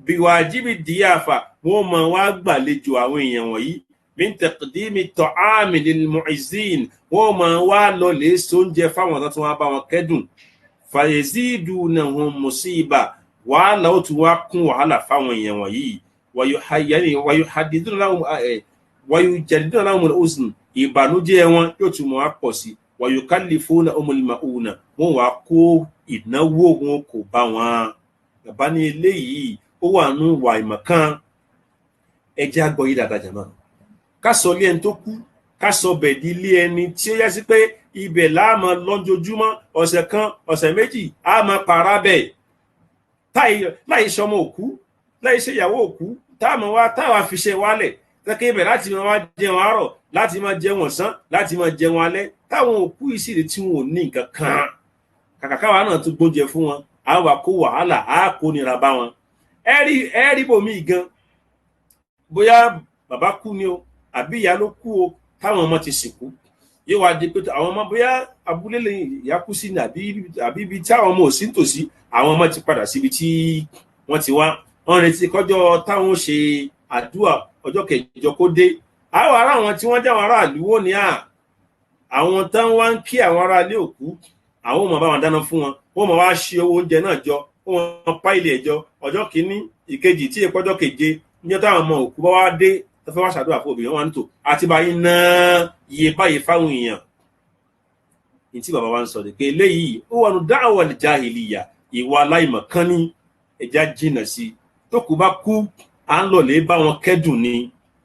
bí wàjíbi díyàfà wọn máa wá gbàlejò àwọn èèyàn wọ̀nyí min taqdimi ta'ami lil mu'izzin wọn máa wá lọ lè sóúnjẹ fáwọn tó wá bá wọn kẹ́dùn fayazidunahum musiba wàhálà ó tún wá kún wàhálà fáwọn èèyàn wọ̀nyí wayujadiduna lahum al-huzn ìbànújẹ́ wọn yóò tún máa pọ̀ sí wayukallifuna al-ma'una wọn wá kó ìnáwó wọn kò bá wọn. bàbá ní eléyìí ó wà nù wà ìmọ̀kan ẹjẹ́ àgbọ̀ yìí dáadáa jàmá ká sọ ilé ẹni tó kú ká sọ bẹ̀dí ilé ẹni tí ó yẹ sí pé ibẹ̀ láàmú lọ́jọ́júmọ́ ọ̀sẹ̀ kan ọ̀sẹ̀ méjì á máa para bẹ̀ láì sọmọ òkú láì ṣe ìyàwó òkú táwa fi ṣe wálẹ̀ kẹ́kẹ́ ibẹ̀ láti máa jẹun àárọ̀ láti máa jẹun ọ̀sán láti máa jẹun alẹ́ táwọn òkú yìí sì lè tí wọn ò ní nǹkan kan kàkà káwa náà tún gbóúnjẹ fún wọn á wà kó wàhálà á kó nira bá wọn. ẹ rí bòmí gan bóyá bàbá kú ni o àbí ìyá ló kú o táwọn ọmọ ti sìnkú yóò wá di pé àwọn ọmọ bóyá abúlé lè ìyá kú sí ni àbí ibi tí àwọn ọmọ ò sí nítòsí àwọn ọmọ ti padà síbi tí wọ́n ti wá wọ́n retí kọjọ́ táwọn ṣe àdúrà ọjọ́ kẹjọ kó dé àwọn ará àwọn tí wọ́n jẹ́ àwọn aráàlú wò ní àwọn tán wá ń kí àwọn aráalé òkú àwọn ọmọ bá wọn dáná fún wọn wọ́n máa wá ṣe owó oúnjẹ náà jọ wọ́n pa ilé ẹjọ́ ọjọ́ kìíní ìkejì tí ìpọ́jọ́ keje níjọ́ táwọn ọmọ òkú bá wá dé tó fẹ́ wá ṣàdúrà fún obìnrin wọn nítò àti báyìí ná iye báyìí fáwọn èèyàn. ní tí bàbá wa ń sọ pé eléyìí ó wà nù dáwọ̀ jahiliya ìwà aláìmọ̀kan ní ẹja jìnnà sí tó kù bá kú à ń lọ lè bá wọn kẹ́dùn ni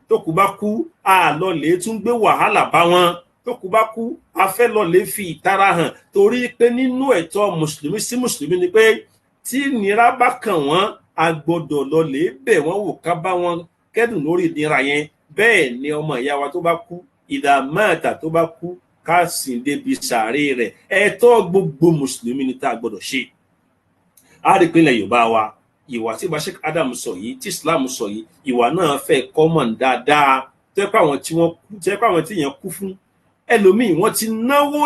tó kù bá kú à lọ lè tún gbé wàhálà bá wọn tó kù bá kú a fẹ́ lọ lè fi ìtara hàn torí pé nínú ẹ̀tọ́ mùsùlùmí sí mùsùlùmí ni pé tí ìnira bá kàn wọ́n a gbọ́dọ̀ lọ lè bẹ̀ wọ́n wò ká bá wọn kẹ́dùn lórí ìnira yẹn bẹ́ẹ̀ ni ọmọ ìyá wa tó bá kú ìdá mẹ́ta tó bá kú ká sìn débi sàárè rẹ̀ ẹ̀tọ́ gbogbo mùsùlùmí ni tá a gbọ́dọ̀ ṣe. a rí ìpínlẹ̀ Yorùbá wa ìwà tí Sheikh Adam sọ yìí tí Islam sọ yìí ìwà náà fẹ́ common dáadáa tẹ́ pé àwọn tí wọ́n kú tẹ́ pé àwọn tí yẹn kú fún ẹlòmíì wọ́n ti náwó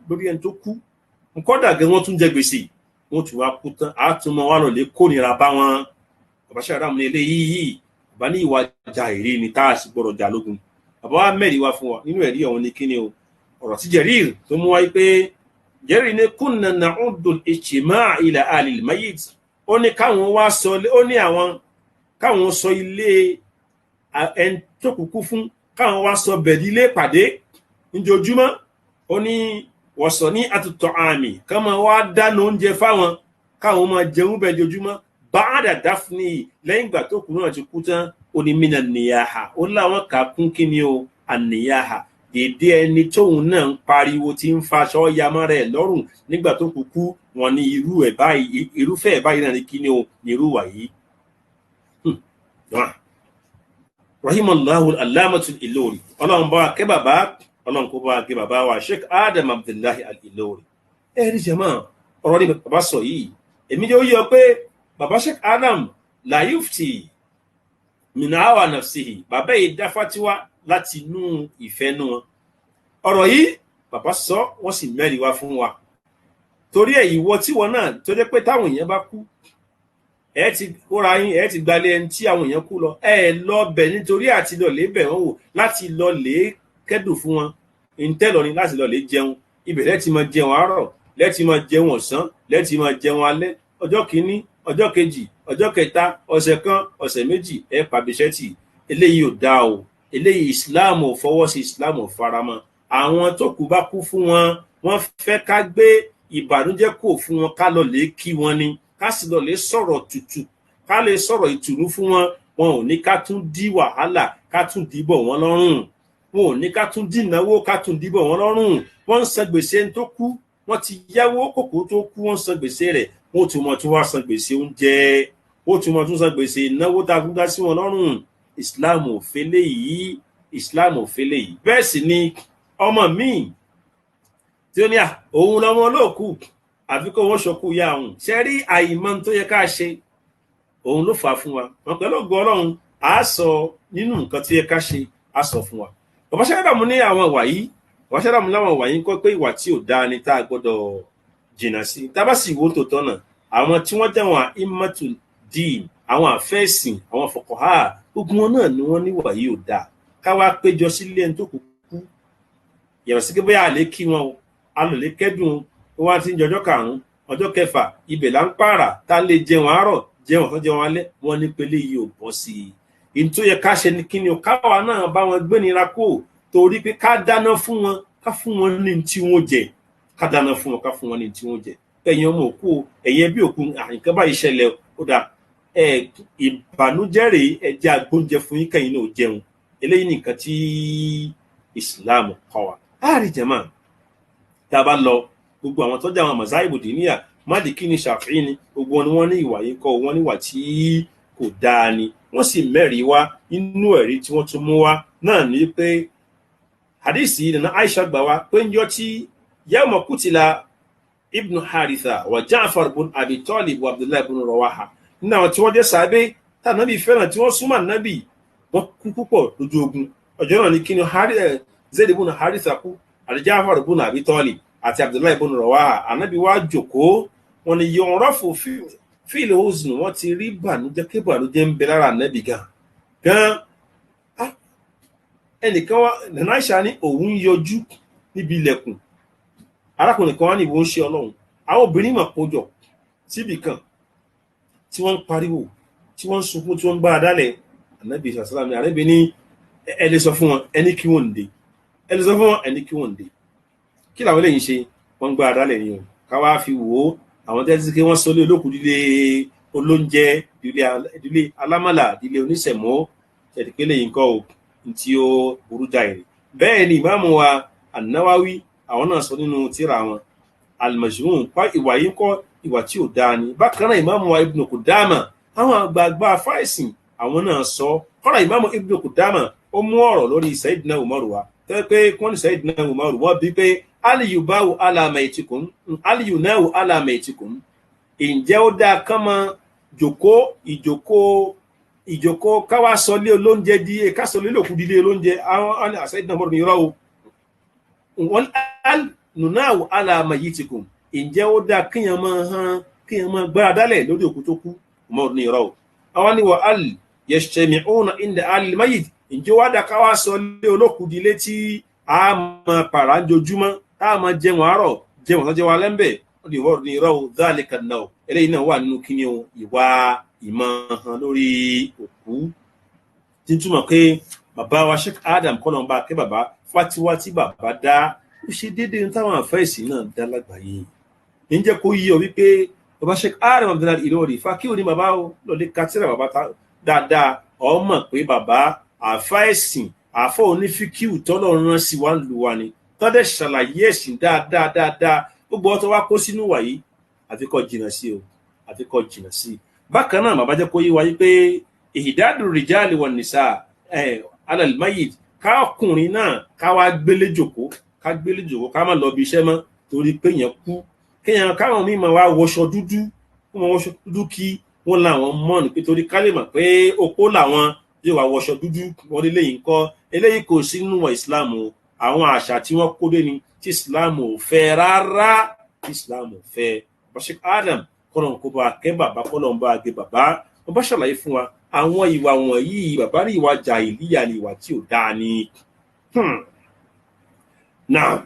lórí ẹni tó kú nǹkan dàgẹ́ wọ́n tún jẹ gbèsè wọ́n tún wá kú tán àtúmọ̀ wà lọ́lẹ̀ kórìíra bá wọn. bàbá Sheikh Adam ní eléyìí bàbá ní ìwà jàìrí ni tá a sì gbọ́dọ̀ jà lógun. bàbá wa mẹ́rin wá fún wa nínú ẹ̀rí ọ̀hún ní kíni o ọ̀rọ̀ tí Jarir tó mú wáyé pé Jarir ní kunna na'uddu al-ijtima' ila ahli al-mayyit ó ní káwọn wá sọ ó ní àwọn káwọn sọ ilé ẹni tó kúkú fún káwọn wá sọ bẹ̀dí ilé pàdé níjojúmọ́ ó ní wọ̀sọ̀ ní àtútọ̀ àmì káwọn wá dáná oúnjẹ fáwọn káwọn máa jẹun bẹ̀ jojúmọ́ ba'da dafni lẹ́yìn ìgbà tó kù náà ti kú tán ó ní mina niyaha ó láwọn kà kún kí ni o àníyàhà dédé ẹni tóun náà ń pariwo tí ń faṣọ yamọ́ rẹ̀ lọ́rùn nígbà tó kúkú wọn ní irúfẹ́ ẹ̀ báyìí náà ní kí ni o ní irú wà yìí. rahimallahu alamatul Ilori ọlọ́run bá kẹ́ bàbá ọlọ́run kó bá kẹ́ bàbá wa Sheikh Adam Abdullahi al-Ilori. ẹ̀rí jẹ́mọ́ ọ̀rọ̀ ní bàbá sọ yìí èmi jẹ́ ó yọ pé bàbá Sheikh Adam la yufti min hawa nafsihi bàbá yìí dá fatiwa láti inú ìfẹ́ nú wọn. ọ̀rọ̀ yìí bàbá sọ wọ́n sì mẹ́rin wá fún wa torí ẹ̀ ìwọ tí wọn náà tó jẹ́ pé táwọn èèyàn bá kú ẹ ti kóra yín ẹ ti gbalẹ̀ ẹni tí àwọn èèyàn kú lọ ẹ lọ bẹ̀ nítorí àti lọ lè bẹ̀ wọ́n wò láti lọ lè kẹ́dùn fún wọn ìǹtẹ́lọ ni láti lọ lè jẹun ibẹ̀ lẹ́tì máa jẹun àárọ̀ lẹ́tì máa jẹun ọ̀sán lẹ́tì máa jẹun alẹ́ ọjọ́ kìíní ọjọ́ kejì ọjọ́ kẹta ọ̀sẹ̀ kan ọ̀sẹ̀ méjì ẹ pàbíṣẹ́ tì. Eléyìí ò dáa o, eléyìí Islam ò fọwọ́ sí, Islam ò faramọ́. Àwọn tó kù bá kú fún wọn, wọ́n fẹ́ ká gbé ìbànújẹ́ kò fún wọn, ká lọ lè kí wọn ni, ká sì lọ lè sọ̀rọ̀ tútù, ká lè sọ̀rọ̀ ìtùnú fún wọn. Wọn ò ní ká tún dí wàhálà, ká tún dìbọ̀ wọn lọ́rùn. Wọn ò ní ká tún dínàwó, ká tún dìbọ̀ wọn lọ́rùn. Wọ́n ń san gbèsè ẹni tó kú, wọ́n ti yáwó kòkó tó kú, wọ́n ń san gbèsè rẹ̀. Wọ́n tún mọ̀ tún wá san gbèsè oúnjẹ, wọ́n tún mọ̀ tún san gbèsè ìnáwó tá a tún dá sí wọn lọ́rùn. Islam ò fẹ́ léyìí, Islam ò fẹ́ léyìí. Bẹ́ẹ̀ sì ni ọmọ míì tí ó ní òun lọmọ olóòkú àfi kó wọ́n ṣọkú ya òun. Ṣe rí àìmọ̀ tó yẹ ká ṣe, òun ló fà á fún wa. Wọn pẹ̀lú ògo Ọlọ́run á sọ nínú nǹkan tí yẹ ká ṣe, á sọ fún wa. Bàbá Ṣẹ́dàmù ní àwọn ìwà yìí, bàbá Ṣẹ́dàmù láwọn ìwà yìí ń kọ́ pé ìwà tí ò dáa ni tá a gbọ́dọ̀ jìnnà sí. Tá bá sì wò tòótọ́ náà, àwọn tí wọ́n jẹ́ wọn ìmọ̀tò dín, àwọn àfẹ́sìn, àwọn fọkànhá, gbogbo wọn náà ni wọ́n níwà yìí ò dáa. Ká wá péjọ sílé ẹni tó kú yàtọ̀ sí pé bóyá a lè kí wọn o, a lò lè kẹ́dùn wọn ti ń jọjọ́ karùn-ún ọjọ́ kẹfà ibẹ̀ là ń pààrà, tá lè jẹun àárọ̀ jẹun ọ̀sán jẹun alẹ́. Wọ́n ní pé léyìí ò bọ́ sí i. Ìyẹn tó yẹ ká ṣe ni kí ni o, káwa náà bá wọn gbé nira kó, torí pé ká dáná fún wọn, ká fún wọn ní tí wọ́n jẹ, ká dáná fún wọn, ká fún wọn ní tí wọ́n jẹ. Ẹ̀yin ọmọ òkú o, ẹ̀yin ẹbí òkú, nǹkan báyìí ṣẹlẹ̀ ó dà, ìbànújẹ́ rèé, ẹ jẹ́ agbóúnjẹ fún yín kẹ́yìn náà jẹun. Eléyìí nìkan tí Islam kọ́ wa. Láàrin jẹ̀mọ́ tá a bá lọ, gbogbo àwọn tó jẹ́ àwọn mọ̀sáìbù dìníyà, Málíkì ni, Ṣàfíì ni, gbogbo wọn ni wọ́n ní ìwà yìí kọ́, wọ́n níwà tí kò dáa ni. Wọ́n sì mẹ́rìí wá, inú ẹ̀rí tí wọ́n tún mú wá náà ní pé hadisi nana Aisha gbà wá pé njọ́ tí yawma kutila ibnu Haritha wa Ja'far ibn Abi Talib wa Abdullah ibn Rawaha, nínú àwọn tí wọ́n jẹ́ sàábé tá nábì fẹ́ràn, tí wọ́n súnmọ́ nábì, wọ́n kú púpọ̀ lójú ogun. Ọjọ́ náà ní kí ni Zaid ibn Haritha kú, àti Ja'far ibn Abi Talib àti Abdullah ibn Rawaha. Ànábì wá jókòó, wọ́n ní yọ̀nrọ́fù fíìlì huzn, wọ́n ti rí bànújẹ́, kí bànújẹ́ ń bẹ lára ànábì gan. Ẹnìkan wá, nana Aisha ní òun yọjú níbi ilẹ̀kùn. Arákùnrin kan wá ní ìwọ ń ṣe Ọlọ́run. Àwọn obìnrin mà kójọ síbì kan tí wọ́n ń pariwo, tí wọ́n ń sunkún, tí wọ́n ń gbára dálẹ̀. Ànábì sàlám ní àrẹ́bí ní ẹ lè sọ fún wọn, ẹni kí wọ́n ń dé, ẹ lè sọ fún wọn, ẹni kí wọ́n ń dé. Kí làwọn eléyìí ṣe? Wọ́n ń gbára dálẹ̀ ni o. Ká wá fi wò ó, àwọn tẹ́tí kí wọ́n sọ lé olókùn dílé olóúnjẹ, dílé alámàlà, dílé oníṣẹ̀mọ́, ẹ̀dìpẹ́lẹ̀ yìí kọ́ o tí ó burú jáì. Bẹ́ẹ̀ ni ìmáàmù wa An-Nawawi àwọn náà sọ nínú tírà wọn Al-Majmu' pa ìwà yìí kọ́ ìwà tí ò dáa ni. Bákan náà ìmáàmù wa Ibn Qudama, àwọn àgbààgbà fáìsìn, àwọn náà sọ. Kọ́lá ìmáàmù Ibn Qudama ó mú ọ̀rọ̀ lórí Sayyidina Umaru wa, tẹ́ pé kí wọ́n ní Sayyidina Umaru wọ́n bí pé aliyubawu ala maitikum, aliyunawu ala maitikum, ǹjẹ́ ó dáa kán mọ ìjókòó káwá sọ lé olóúnjẹ di ká sọ lé lòkú dílé olóúnjẹ. Àwọn Sayyidina Umaru ní irọ́ o, wọ́n alnunawu ala mayitikum, ǹjẹ́ ó dáa kíyàn máa gbára dálẹ̀ lórí òkú tó kú. Umaru ní irọ́ o. Àwọn ni wọ́n al yajtami'una inda al-mayyit, ǹjẹ́ wá dáa káwá sọ lé olókú dílé tí a máa pàrà ń jojúmọ́, a máa jẹun àárọ̀ jẹun ọ̀sán jẹun alẹ́ ń bẹ̀. Ó di Umaru ní irọ́ o, dhalika an-naw, eléyìí náà wà nínú kíní o, ìwà ìmọ̀ hàn lórí òkú. Tí túmọ̀ pé bàbá wa Sheikh Adam kọ́nà kí bàbá fatiwa tí bàbá dá ó ṣe déédéé táwọn àfẹ́sì náà dá lágbàáyé. Ní jẹ́ kó yí ọ wípé bàbá Sheikh Adam Abdullahi Ìlọrí fákí ò ní bàbá ó lọ́lé katira bàbá dáadáa, ọ mọ̀ pé bàbá àfẹ́sìn àfọ́ onífíkíù tọ́lọ̀ rán sí wa lù wa ni, tọ́dẹ̀ ṣàlàyé ẹ̀sìn dáadáa. Gbogbo ọtọ́ wa kó sínú wàyí, àfikọ́ jìnà sí o, àfikọ́ jìnà sí. Bákan náà bàbá jẹ́ kó yí wa yí pé ihdadu rijali wan nisa ala al-mayyit, káàkùnrin náà ká wá gbélé jòkó, ká má lọ bí iṣẹ́ mọ́ torí pé yẹn kú. Kéèyàn káwọn míì máa wá wọṣọ dúdú kí wọ́n láwọn mọ́ ní pé torí ká lè mọ̀ pé opó làwọn yóò wá wọṣọ dúdú. Wọ́n lé lẹ́yìn kọ́, eléyìí kò sí nínú Islam o. Àwọn àṣà tí wọ́n kó dé ni tí Islam ò fẹ́ rárá, tí Islam ò fẹ́. Sheikh Adam kọ́lọ̀n kó bá kẹ́ bàbá, kọ́lọ̀n bá gé bàbá, wọ́n bá ṣàlàyé fún wa àwọn ìwà wọ̀nyí. Bàbá ní ìwà jàhílíyà ni ìwà tí ò dáa ni. Náà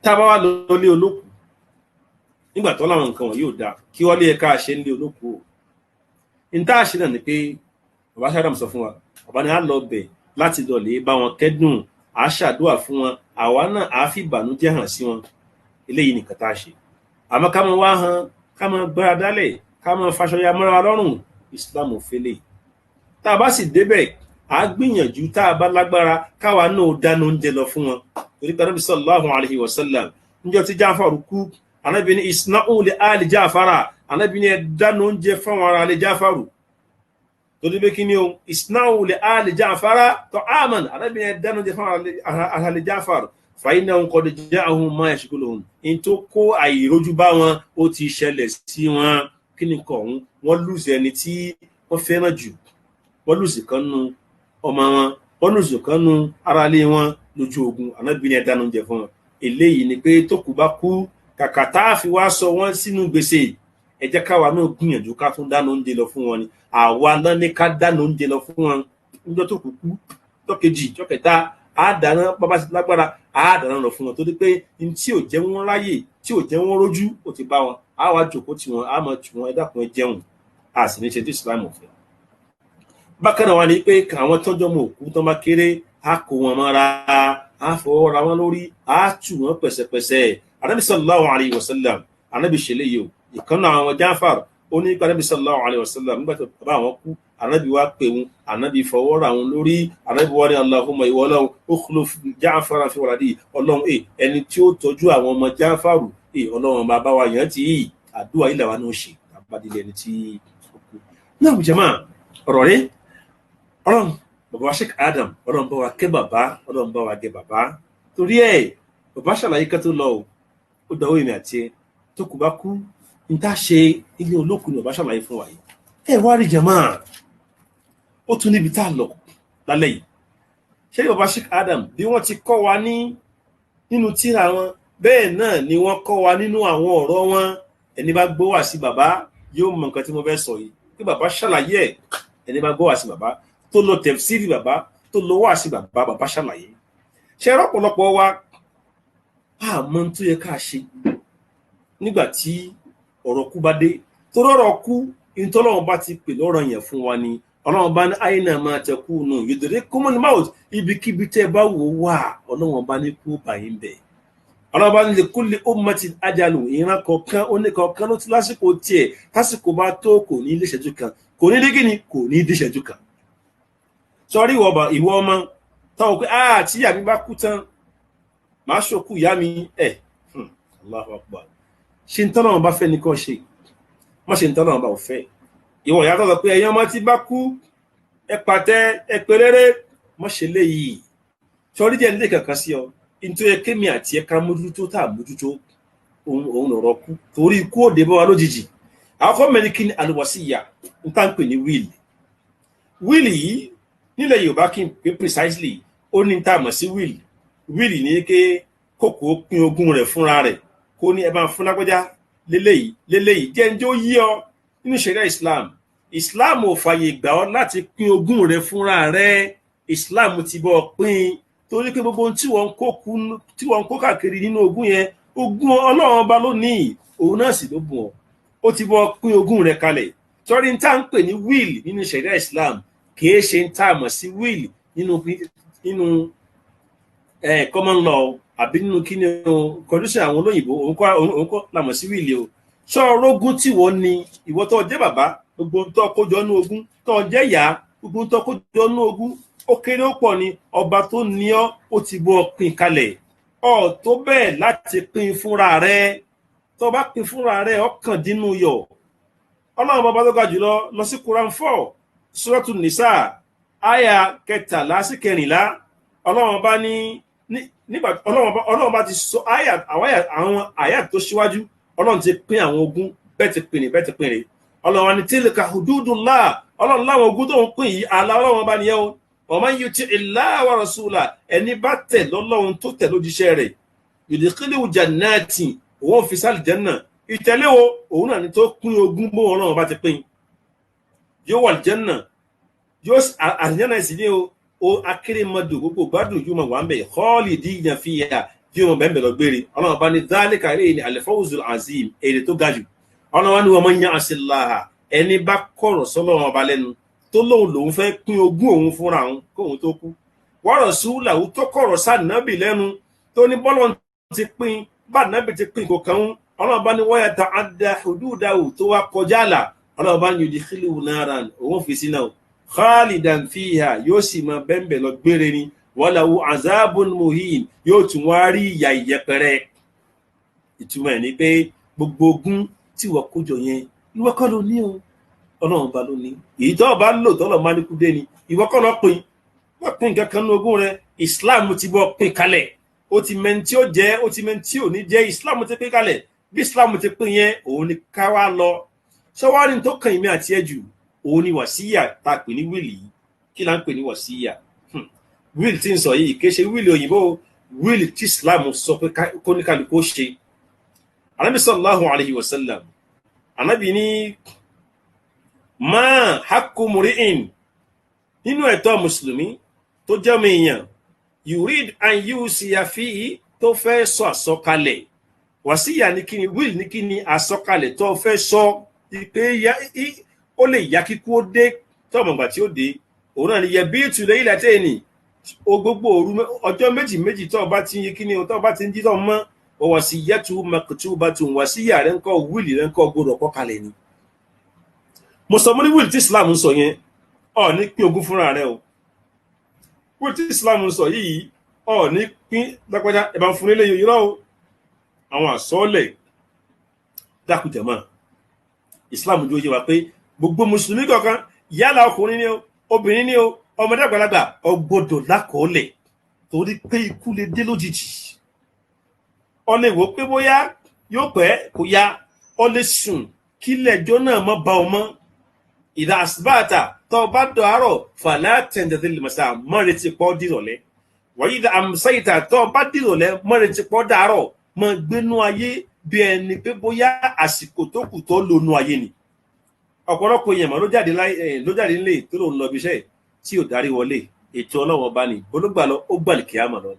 tá a bá wá lọ lé olókùú nígbà tó láwọn nǹkan wọ̀nyí ò dáa, kí wọ́n lé ẹ̀ka ṣe ń lé olókùú o. n tá a ṣe náà ni pé bàbá Adam sọ fún wa bàbá ni a lọ bẹ̀ láti dọ̀lé bá wọn kẹ́dùn a ṣàdúrà fún wọn àwa náà a fi ìbànújẹ́ hàn sí wọn eléyìí nìkan tá a ṣe àmọ́ ká máa wá hàn ká máa gbára dálẹ̀ ká máa faṣọya mọ́ra lọ́rùn Islam ò fẹ́lẹ̀ tá a bá sì débẹ̀ a gbìyànjú tá a bá lágbára káwa náà dáná oúnjẹ lọ fún wọn torí pé Ànábì sallallahu alaihi wasallam níjọ́ tí Jáfàrù kú Ànábì ní isna'u li ali Jáfàrà Ànábì ní ẹ dáná oúnjẹ fún àwọn ará ilé Jáfàrù torí pé kí ni o isna'u li ali Jáfàrà ta'aman Ànábì ní ẹ dáná oúnjẹ fún àwọn ará ilé Jáfàrù fa innahum qad ja'ahum ma yashghuluhum in tó kó àìrójú bá wọn ó ti ṣẹlẹ̀ sí wọn kí ni kọ̀ wọ́n lùsì ẹni tí wọ́n fẹ́ràn jù wọ́n lùsì kan nu ọmọ wọn lùsì kan nu ará ilé wọn lójú ogun Ànábì ní ẹ dáná oúnjẹ fún wọn eléyìí ni pé tó kù bá kú kàkà tá a fi wá sọ wọn sínú gbèsè ẹ jẹ́ káwa náà gbìyànjú ká tún dáná oúnjẹ lọ fún wọn ni àwa náà ní ká dáná oúnjẹ lọ fún wọn níjọ́ tó kù kú tó kejì tó kẹta á dáná bàbá ti lágbára á dáná lọ fún wọn torí pé ní tí ò jẹ́ wọn ráyè tí ò jẹ́ wọn rójú ó ti bá wọn á wá jókòó tí wọn á máa tù wọn ẹ dákun ẹ jẹun á sì ní ṣe tí Islam fẹ́. bákan náà wà ní pé àwọn tọ́jọ́ mọ òkú tó máa kéré á kó wọn mọ́ra á fọwọ́ ra wọn lórí á tù wọn pẹ̀sẹ̀pẹ̀sẹ̀ Ànábì sallallahu alayhi wa sallam Ànábì ṣẹlẹ̀ yìí o ìkànnà àwọn Jáfàr ó ní Ànábì sallallahu alayhi wa sallam nígbà tó bá àwọn kú Ànábì wá pè wọn Ànábì fọwọ́ ra wọn lórí Ànábì wọ́n ní Allahumma ìwọ Ọlọ́run ukhluf Jáfàrà fi waladi Ọlọ́run ẹni tí ó tọ́jú àwọn ọmọ Jáfàrù Ọlọ́run bá wa yàn tí àdúrà ilẹ̀ wa náà ṣe àbádìlẹ̀ ẹni tí ó kú. náà jàmáà ọ̀rọ̀ rẹ̀ Ọlọ́run bàbá Sheikh Adam Ọlọ́run bá wa kẹ́ bàbá Ọlọ́run bá wa gẹ bàbá torí bàbá ṣàlàyé ká tó lọ ó dọwọ́ èmi àti ẹ tó kù bá kú ní tá a ṣe ilé olókùn ní bàbá ṣàlàyé fún wa yìí wá rí jàmáà ó tún níbi tá a lọ lálẹ́ yìí ṣé bàbá Sheikh Adam bí wọ́n ti kọ́ wa nínú tírà wọn bẹ́ẹ̀ náà ni wọ́n kọ́ wa nínú àwọn ọ̀rọ̀ wọn ẹni bá gbọ́ wá sí bàbá yóò mọ nǹkan tí mo fẹ́ sọ yìí pé bàbá ṣàlàyé ẹni bá gbọ́ wá sí bàbá tó lọ tẹ̀fsírì bàbá tó lọ wá sí bàbá ṣàlàyé ṣe rọ́pọ̀lọpọ̀ wa àmọ́ tó yẹ ká ṣe nígbà tí ọ̀rọ̀ kú bá dé tó rọ̀rọ̀ kú ìtọ́lọ́run bá ti pè lọ́rọ̀ yẹn fún wa ni Ọlọ́run bá ní àyínà máa tẹ̀kú nù yudrikumul maut ibikíbi tẹ́ bá wò wá Ọlọ́run bá ní kú báyìí ń bẹ̀ Ọlọ́run bá ní li kulli ummatin ajalu ìran kọ̀ọ̀kan oníkọ̀ọ̀kan ló ti lásìkò tiẹ̀ tásìkò bá tó kò ní ilé ìṣẹ́jú kan kò ní dígí ni kò ní dí ìṣẹ́jú kan sọrí ìwọ ọmọ táwọn pé tí ìyá mi bá kú tán máa ṣòkú ìyá mi Allahu Akbar ṣe ń tọ́nà bá fẹ́ nìkan ṣe má ṣe ń tọ́nà bá ò fẹ́ ìwọ ìyá tó sọ pé ẹ̀yin ọmọ tí bá kú ẹ pàtẹ ẹ péréré má ṣe léyìí sọrí díẹ̀ nílé kankan sí ọ nítorí kémi àti ẹ̀ka mójútó tá a mójútó òun lọ̀rọ̀ kú torí ikú òde bá wa lójijì àkọ́kọ́ mẹ́rin kí ni al-wasiyya ń tá ń pè ní wíìlì yìí nílẹ̀ Yorùbá kí n pè precisely ó ní tá a mọ̀ sí wíìlì ní ké kókó pín ogún rẹ̀ fúnra rẹ̀ kó ní ẹ bá fún lágbájá léléyìí jẹ́ njó yí ọ nínú ṣẹ̀ríà Islam ò fààyè gbà ọ́ láti pín ogún rẹ̀ fúnra rẹ̀ Islam ti bọ́ pín torí pé gbogbo tí wọ́n ń kó káàkiri nínú ogún yẹn ogún Ọlọ́run ọba ló ní òun náà sì ló bùn ọ́ ó ti bọ́ pín ogún rẹ̀ kalẹ̀ torí n tá ń pè ní wíìlì nínú ṣẹ̀ríà Islam kìí ṣe ń tá a mọ̀ sí wíìlì nínú common law àbí nínú kí ni condition àwọn olóyìnbó òun kọ́ la mọ̀ sí wíìlì o sọ ọrọ̀gún tí wọ́n ní ìwọ tó jẹ́ bàbá gbogbo tó kójọ ní ogún tó jẹ́ ìyá gbogbo tó kójọ ní ogún ó kéré ó pọ̀ ni ọba tó ní ọ́ ó ti bọ́ pín kalẹ̀ ọ̀ tó bẹ́ẹ̀ láti pín fúnra rẹ̀ tó bá pín fúnra rẹ̀ ọkàn dínú yọ̀ Ọlọ́run bàbá tó ga jùlọ lọ sí Quran 4 Suratul Nisa àyà 13 sí 14 Ọlọ́run bá ní nígbà Ọlọ́run bá ti sọ àwọn àyà tó ṣíwájú Ọlọ́run ti pín àwọn ogún bẹ́ẹ̀ ti pín rẹ̀ Ọlọ́run ní tilka hududullah Ọlọ́run láwọn ogún tó ń pín yìí àlà Ọlọ́run bá nìyẹn o wa man yuti'illaha wa rasulahu ẹni bá tẹ̀ lọ́lọ́run tó tẹ̀ lójíṣẹ́ rẹ̀ yudkhiluhu jannatin òun fi sáàlì jẹ́nà ìtẹ̀lé òun náà ni tó pín ogún bó Ọlọ́run bá ti pín yóò wà jẹ́nà yóò àjẹ́nà sí ní o akérèmọdò gbogbo gbádùn yóò máa wà ń bẹ̀ khalidina fiha yóò máa bẹ̀ẹ̀ lọ gbére Ọlọ́run bá ní dhalika ní al-fawzul azim èrè tó ga jù Ọlọ́run ní wa man ya'sillaha ẹni bá kọ̀rọ̀ sọ́lọ́run ọba lẹ́nu tó lòun fẹ́ pín ogún òun fúnra òun kóun tó kú, wa rasulahu tó kọ̀rọ̀ sànábì lẹ́nu tó ní bọ́lọ̀ ti pín bá nábì ti pín kò kàn ń ọlọ́run bá ní wa yata'adda hududahu tó wá kọjá àlà, ọlọ́run bá ní yudkhiluhu naran òun fi sínú khalidan fiha yóò sì máa bẹ́ńbẹ̀ lọ gbére ni walahu azabun muhin yóò tún wá rí ìyà ìyẹpẹrẹ. ìtumọ̀ ẹ̀ ni pé gbogbo ogún tí wọ́n kójọ yẹn ìwọ kọ́ ló ní o, ọlọ́run bá ló ní. èyí tó bá lò tọ́lọ̀ máa ní kú dé ni ìwọ kọ́ lọ pín, wọ́n pín nǹkan kan ní ogún rẹ. Islam ti bọ́ pín kalẹ̀, ó ti mẹ́ni tí ó jẹ́, ó ti mẹ́ni tí ò ní jẹ́. Islam ti pín kalẹ̀, bí Islam ti pín yẹn òun ni ká wá lọ. sọ́wárí tó kàn ìmí àti ẹ̀jù òun ni wàsíyà tá a pè ní wíìlì yìí. kí la ń pè ní wàsíyà? wíìlì tí ń sọ yìí kì í ṣe wíìlì òyìnbó, wíìlì tí Islam sọ pé kóníkàlùkù ó ṣe. Ànábì sallallahu alayhi wa sallam, Ànábì ní máa haqqu muri'in, nínú ẹ̀tọ́ mùsùlùmí tó jẹ́ ọmọ èèyàn, yurid an yusiya fihi, tó fẹ́ sọ àsọkalẹ̀. wàsíyà ní kíni, wíìlì ní kíni, àsọkalẹ̀ tó fẹ́ sọ pé ó lè yá kíkú ó dé tó ọmọgbà tí ó dé. òun náà ni yabitu laylatayn, gbogbo òru ọjọ́ méjì méjì tó bá ti ń kíni, tó bá ti ń jí tó mọ́. wa wasiyatu maktubatun, wàsíyà rẹ̀ ń kọ́, wíìlì rẹ̀ ń kọ́ gbọ́dọ̀ kọ́ kalẹ̀ ni. mo sọ mo ní wíìlì tí Islam ń sọ yẹn ọ ní pín ogún fúnra rẹ o. wíìlì tí Islam ń sọ yìí ọ ní pín lápẹjá ẹ̀bá fún nílé yìí rọ o. àwọn àsọọ́lẹ̀ dákùjẹ̀mọ́ Islam jó yé wa pé gbogbo mùsùlùmí kọ̀ọ̀kan yálà ọkùnrin ni o, obìnrin ni o, ọmọdé àgbàlagbà ó gbọ́dọ̀ lákọọ́lẹ̀, torí pé ikú lè dé lójijì. ó lè wò pé bóyá yóò pẹ́ kó yá, ó lè sùn kílẹ̀ ẹjọ́ náà má bá ọ mọ́. ìdá àsìbáàtà tó bá dọ̀árọ̀ fàlà tẹ̀ǹdẹ̀tẹ̀ lèmọ̀sá mọ́rẹ̀tì pọ̀ dìrọ̀lẹ́. wọ́n ìdá àmsáìtà tó bá dìrọ̀lẹ́ mọ́rẹ̀tì pọ̀ dàárọ̀, mọ́ gbénú ayé bí ẹni pé bóyá àsìkò tó kù tó lónú ayé ni. ọ̀pọ̀lọpọ̀ èèyàn mọ́ ló jáde nílé tó lòun lọ ibiṣẹ́ tí ò darí wọlé. ètò ọlọ́wọ́ bá ní olóògbà lọ ó gbàlì kíámà lọ.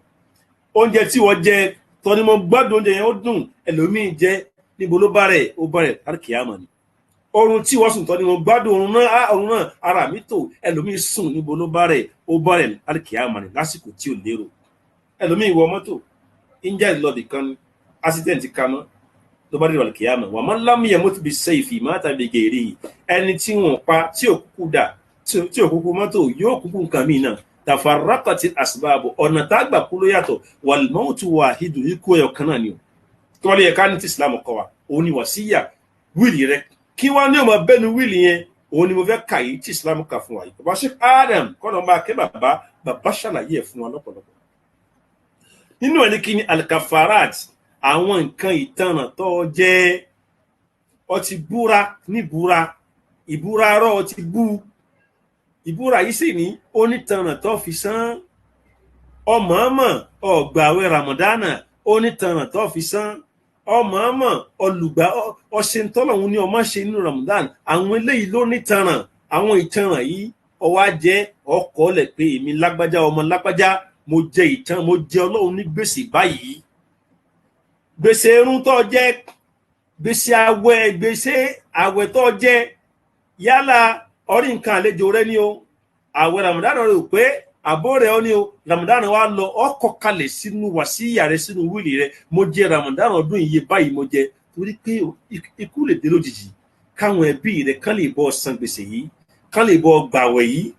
oúnjẹ tí wọ́n jẹ tọ́ni mo gbádùn oúnjẹ yẹn ó dùn, ẹlòmíì jẹ níbo ló bá rẹ̀ ó bá rẹ̀ láti kíámà ni. oorun tí wọ́n sùn tọ́ni mo gbádùn oorun náà ara mi tò, ẹlòmíì sùn níbo ló bá rẹ̀ ó bá rẹ̀ láti kíámà ni lásìkò tí ò lérò. ẹlòmíì wọ mọ́tò injẹ́ ìlọ́bì kan ní ásídẹ̀ǹtì kaná ló bá dé wal kíámà. wa man lam yamut bis-sayfi mata bi ghayrihi, ẹni tí wọ́n pa tí ò kúkú dà tí ò kúkú mọ́tò yóò kúkú nǹkan míì náà. tafarraqatil asbabu, ọ̀nà tá a gbà kú ló yàtọ̀. wal mawtu wahidu, ikú ẹyọ kan náà ni o. tó wọ́n lè yẹ ká ní tí Islam kọ́ wa òun ni wàsíyà wíìlì rẹ. kí wọ́n ní ọmọ bẹ́nu wíìlì yẹn òun ni mo fẹ́ kà yìí tí Islam kà fún wa yìí. bàbá Sheikh Adam kọ́nà bá kẹ́ bàbá ṣàlàyé ẹ̀ fún wa lọ́pọ̀lọpọ̀. nínú ẹni kí ni alkafarat, àwọn nǹkan ìtanràn tó jẹ́ ọtí búra níbúra, ìbúra rọ ọtí bú, ìbúra yìí sì ní onítànràn tó fi san. ọmọọmọ ọgbàwẹ̀ Ramadana, onítànràn tó fi san. ọmọọmọ olùgbà ọṣẹntọ́lọ́hún ní ọmọ ṣe nínú Ramadan, àwọn eléyìí ló nítànràn. àwọn ìtanràn yìí ọwọ́ ajẹ́ ọkọ̀ lẹ̀ pé èmi lágbájá ọmọ lágbájá mo jẹ ìtàn, mo jẹ Ọlọ́run ní gbèsè báyìí. gbèsè irun tó jẹ, gbèsè àwẹ̀ tó jẹ, yálà orí nǹkan àlejò rẹ ni o, àwẹ̀ Ramadan rẹ ò pé àbó rẹ ọ ni o, Ramadan wa lọ ọkọ̀ kalẹ̀ sínú wàsíyà rẹ, sínú wíìlì rẹ, mo jẹ Ramadan ọdún iye báyìí mo jẹ, torí pé ikú lè dé lójijì. káwọn ẹbí rẹ kán lè bọ́ san gbèsè yìí, kán lè bọ́ gbàwẹ̀ yìí.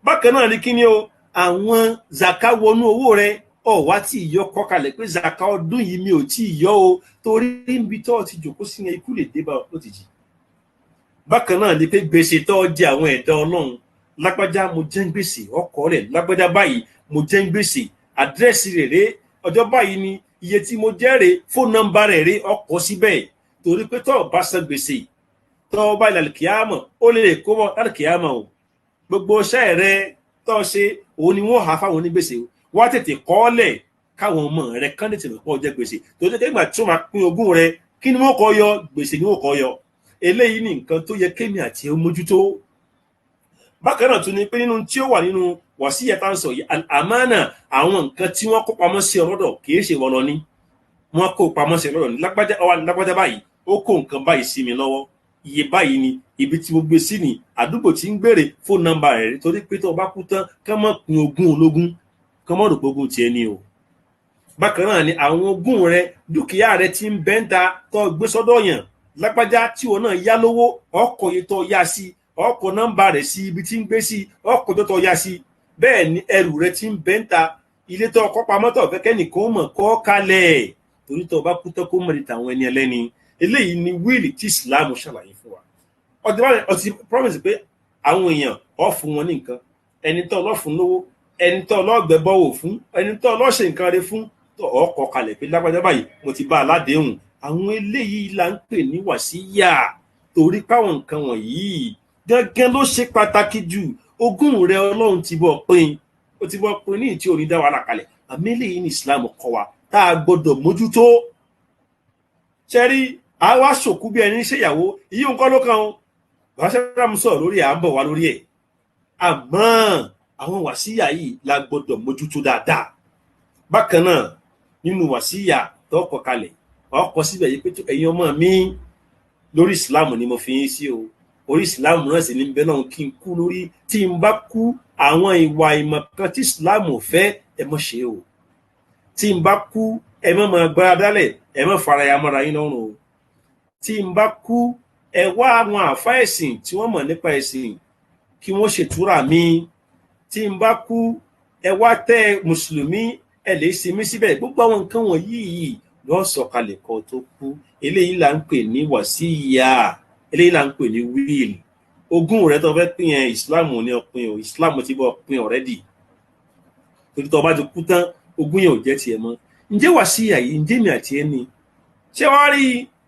bákan náà ni kí ni o, àwọn zaka wọnú owó rẹ, wá tí ìyọ kọ kalẹ̀ pé zaka ọdún yìí mi ò tí ì yọ o, torí níbi tó ti jòkó sí yẹn ikú lè dé bá lójijì. bákan náà ni pé gbèsè tó jẹ àwọn ẹ̀dá Ọlọ́run, lágbájá mo jẹ gbèsè ọkọ rẹ, lágbájá báyìí mo jẹ gbèsè, àdírẹ́sì rẹ̀ rẹ̀, ọjọ́ báyìí ni iye tí mo jẹ́ rẹ̀, fóònù nọ́mbà rẹ̀ rẹ̀ ọkọ̀ síbẹ̀, torí pé tó bá san gbèsè tó bá ilẹ̀ kíámọ̀ ó lè kó bọ́ láti kíámọ̀ o. gbogbo iṣẹ́ rẹ̀ tó ṣe òun ni wọ́n há fáwọn onígbèsè o. wá tètè kọ́ọ́lẹ̀ káwọn ọmọ rẹ̀ kán tètè pọ̀ jẹ gbèsè, torí pé ìgbà tí wọ́n máa pín ogún rẹ̀ kí ni wọ́n kọ́ yọ, gbèsè ni wọ́n kọ́ yọ. eléyìí ni nǹkan tó yẹ kémi àti ẹ mójútó. bákan náà tún ni pé nínú tí ó wà nínú wàsíyà tá ń sọ yìí, àmánà, àwọn nǹkan tí wọ́n kó pamọ́ sí ọlọ́dọ̀ kì í ṣe wọ́n lọ ní, wọ́n kó pamọ́ sí ọlọ́dọ̀ ní. lágbájá báyìí ó kó nǹkan báyìí sí mi lọ́wọ́, iye báyìí ni ibi tí mo gbé sí ni àdúgbò tí ń gbèrè fóònù nọ́mbà rẹ̀ torí pé tó bá kú tán ká má pín ogún ológun ká má rò pé ogún tiẹ̀ ni o. bákan náà ni àwọn ogún rẹ dúkìá rẹ tí ń bẹ ń ta tó gbé sọ́dọ̀ yàn lágbájá tí wọn náà yá lówó ọkọ̀ yìí tó yá sí ọkọ̀ nọ́mbà rẹ̀ sí ibi tí ń gbé sí ọkọ̀ tó yá sí. bẹ́ẹ̀ ni ẹrù rẹ tí ń bẹ ń ta ilé tó kọ́ pamọ́ tó fẹ́ kẹ́nìkan mọ̀ kọ́ kalẹ̀ torí tó bá kú tán kó mọ̀ ní tàwọn ẹni ẹlẹ́ni. eléyìí ni wíìlì tí Islam ṣàlàyé fún wa. ọtí promise pé àwọn èèyàn ọ fún wọn ní nǹkan, ẹni tó lọ fún lówó, ẹni tó lọ gbẹbọwò fún, ẹni tó lọ ṣe nǹkan rẹ fún, tó ọkọ kalẹ̀ pé lágbájá báyìí mo ti bá aládéhùn. àwọn eléyìí là ń pè ní wàsíyà torí páwọn nǹkan wọ̀nyí gángan ló ṣe pàtàkì jù. ogún rẹ Ọlọ́run ti bọ́ pín, ó ti bọ́ pín ní ìtí orí dá wàhálà kalẹ̀. àmì eléyìí ní Islam kọ́ wa tá a gbọ́dọ̀ mójútó. ṣẹ́rí àwa ṣòkú bí ẹni ṣèyàwó ìyí nǹkan ló kàn ó wàṣẹ́ràm sọ̀rọ̀ lórí à ń bọ̀ wá lórí ẹ̀. àmọ́ àwọn wàsíyà yìí la gbọ́dọ̀ mójútó dáadáa. bákan náà nínú wàsíyà tó kọ kalẹ̀ ọkọ̀ síbẹ̀ yìí pé ẹ̀yin ọmọ mi lórí Islam ni mo fi yín sí o, orí Islam náà sì ní bẹ́ẹ̀ náà kí n kú lórí. tí n bá kú àwọn ìwà ìmọ̀ kan tí Islam ò fẹ́ ẹ mọ̀ ṣe o. tí n bá kú ẹ mọ̀ máa gbára dálẹ̀, ẹ mọ̀ fara ya mọ́ra yín lọ́rùn o. tí n bá kú ẹ wá àwọn àfáà ẹ̀sìn tí wọ́n mọ̀ nípa ẹ̀sìn kí wọ́n ṣètúrà mi. tí n bá kú ẹ wá tẹ́ mùsùlùmí ẹ lè sinmi síbẹ̀. gbogbo àwọn nǹkan wọ̀nyí yìí lọ́ọ́ sọ̀kalẹ̀ kan tó kú. eléyìí là ń pè ní wàsíyà, eléyìí là ń pè ní wíìlì. ogún rẹ tó fẹ́ pín yẹn Islam ní ọpin o, Islam ti bọ́ pín ọ̀rẹ́dì. torí tó bá ti kú tán ogún yẹn ò jẹ́ tiẹ̀ mọ́. ǹjẹ́ wàsíyà yìí ǹjẹ́ mi àti ẹni ṣé wàá rí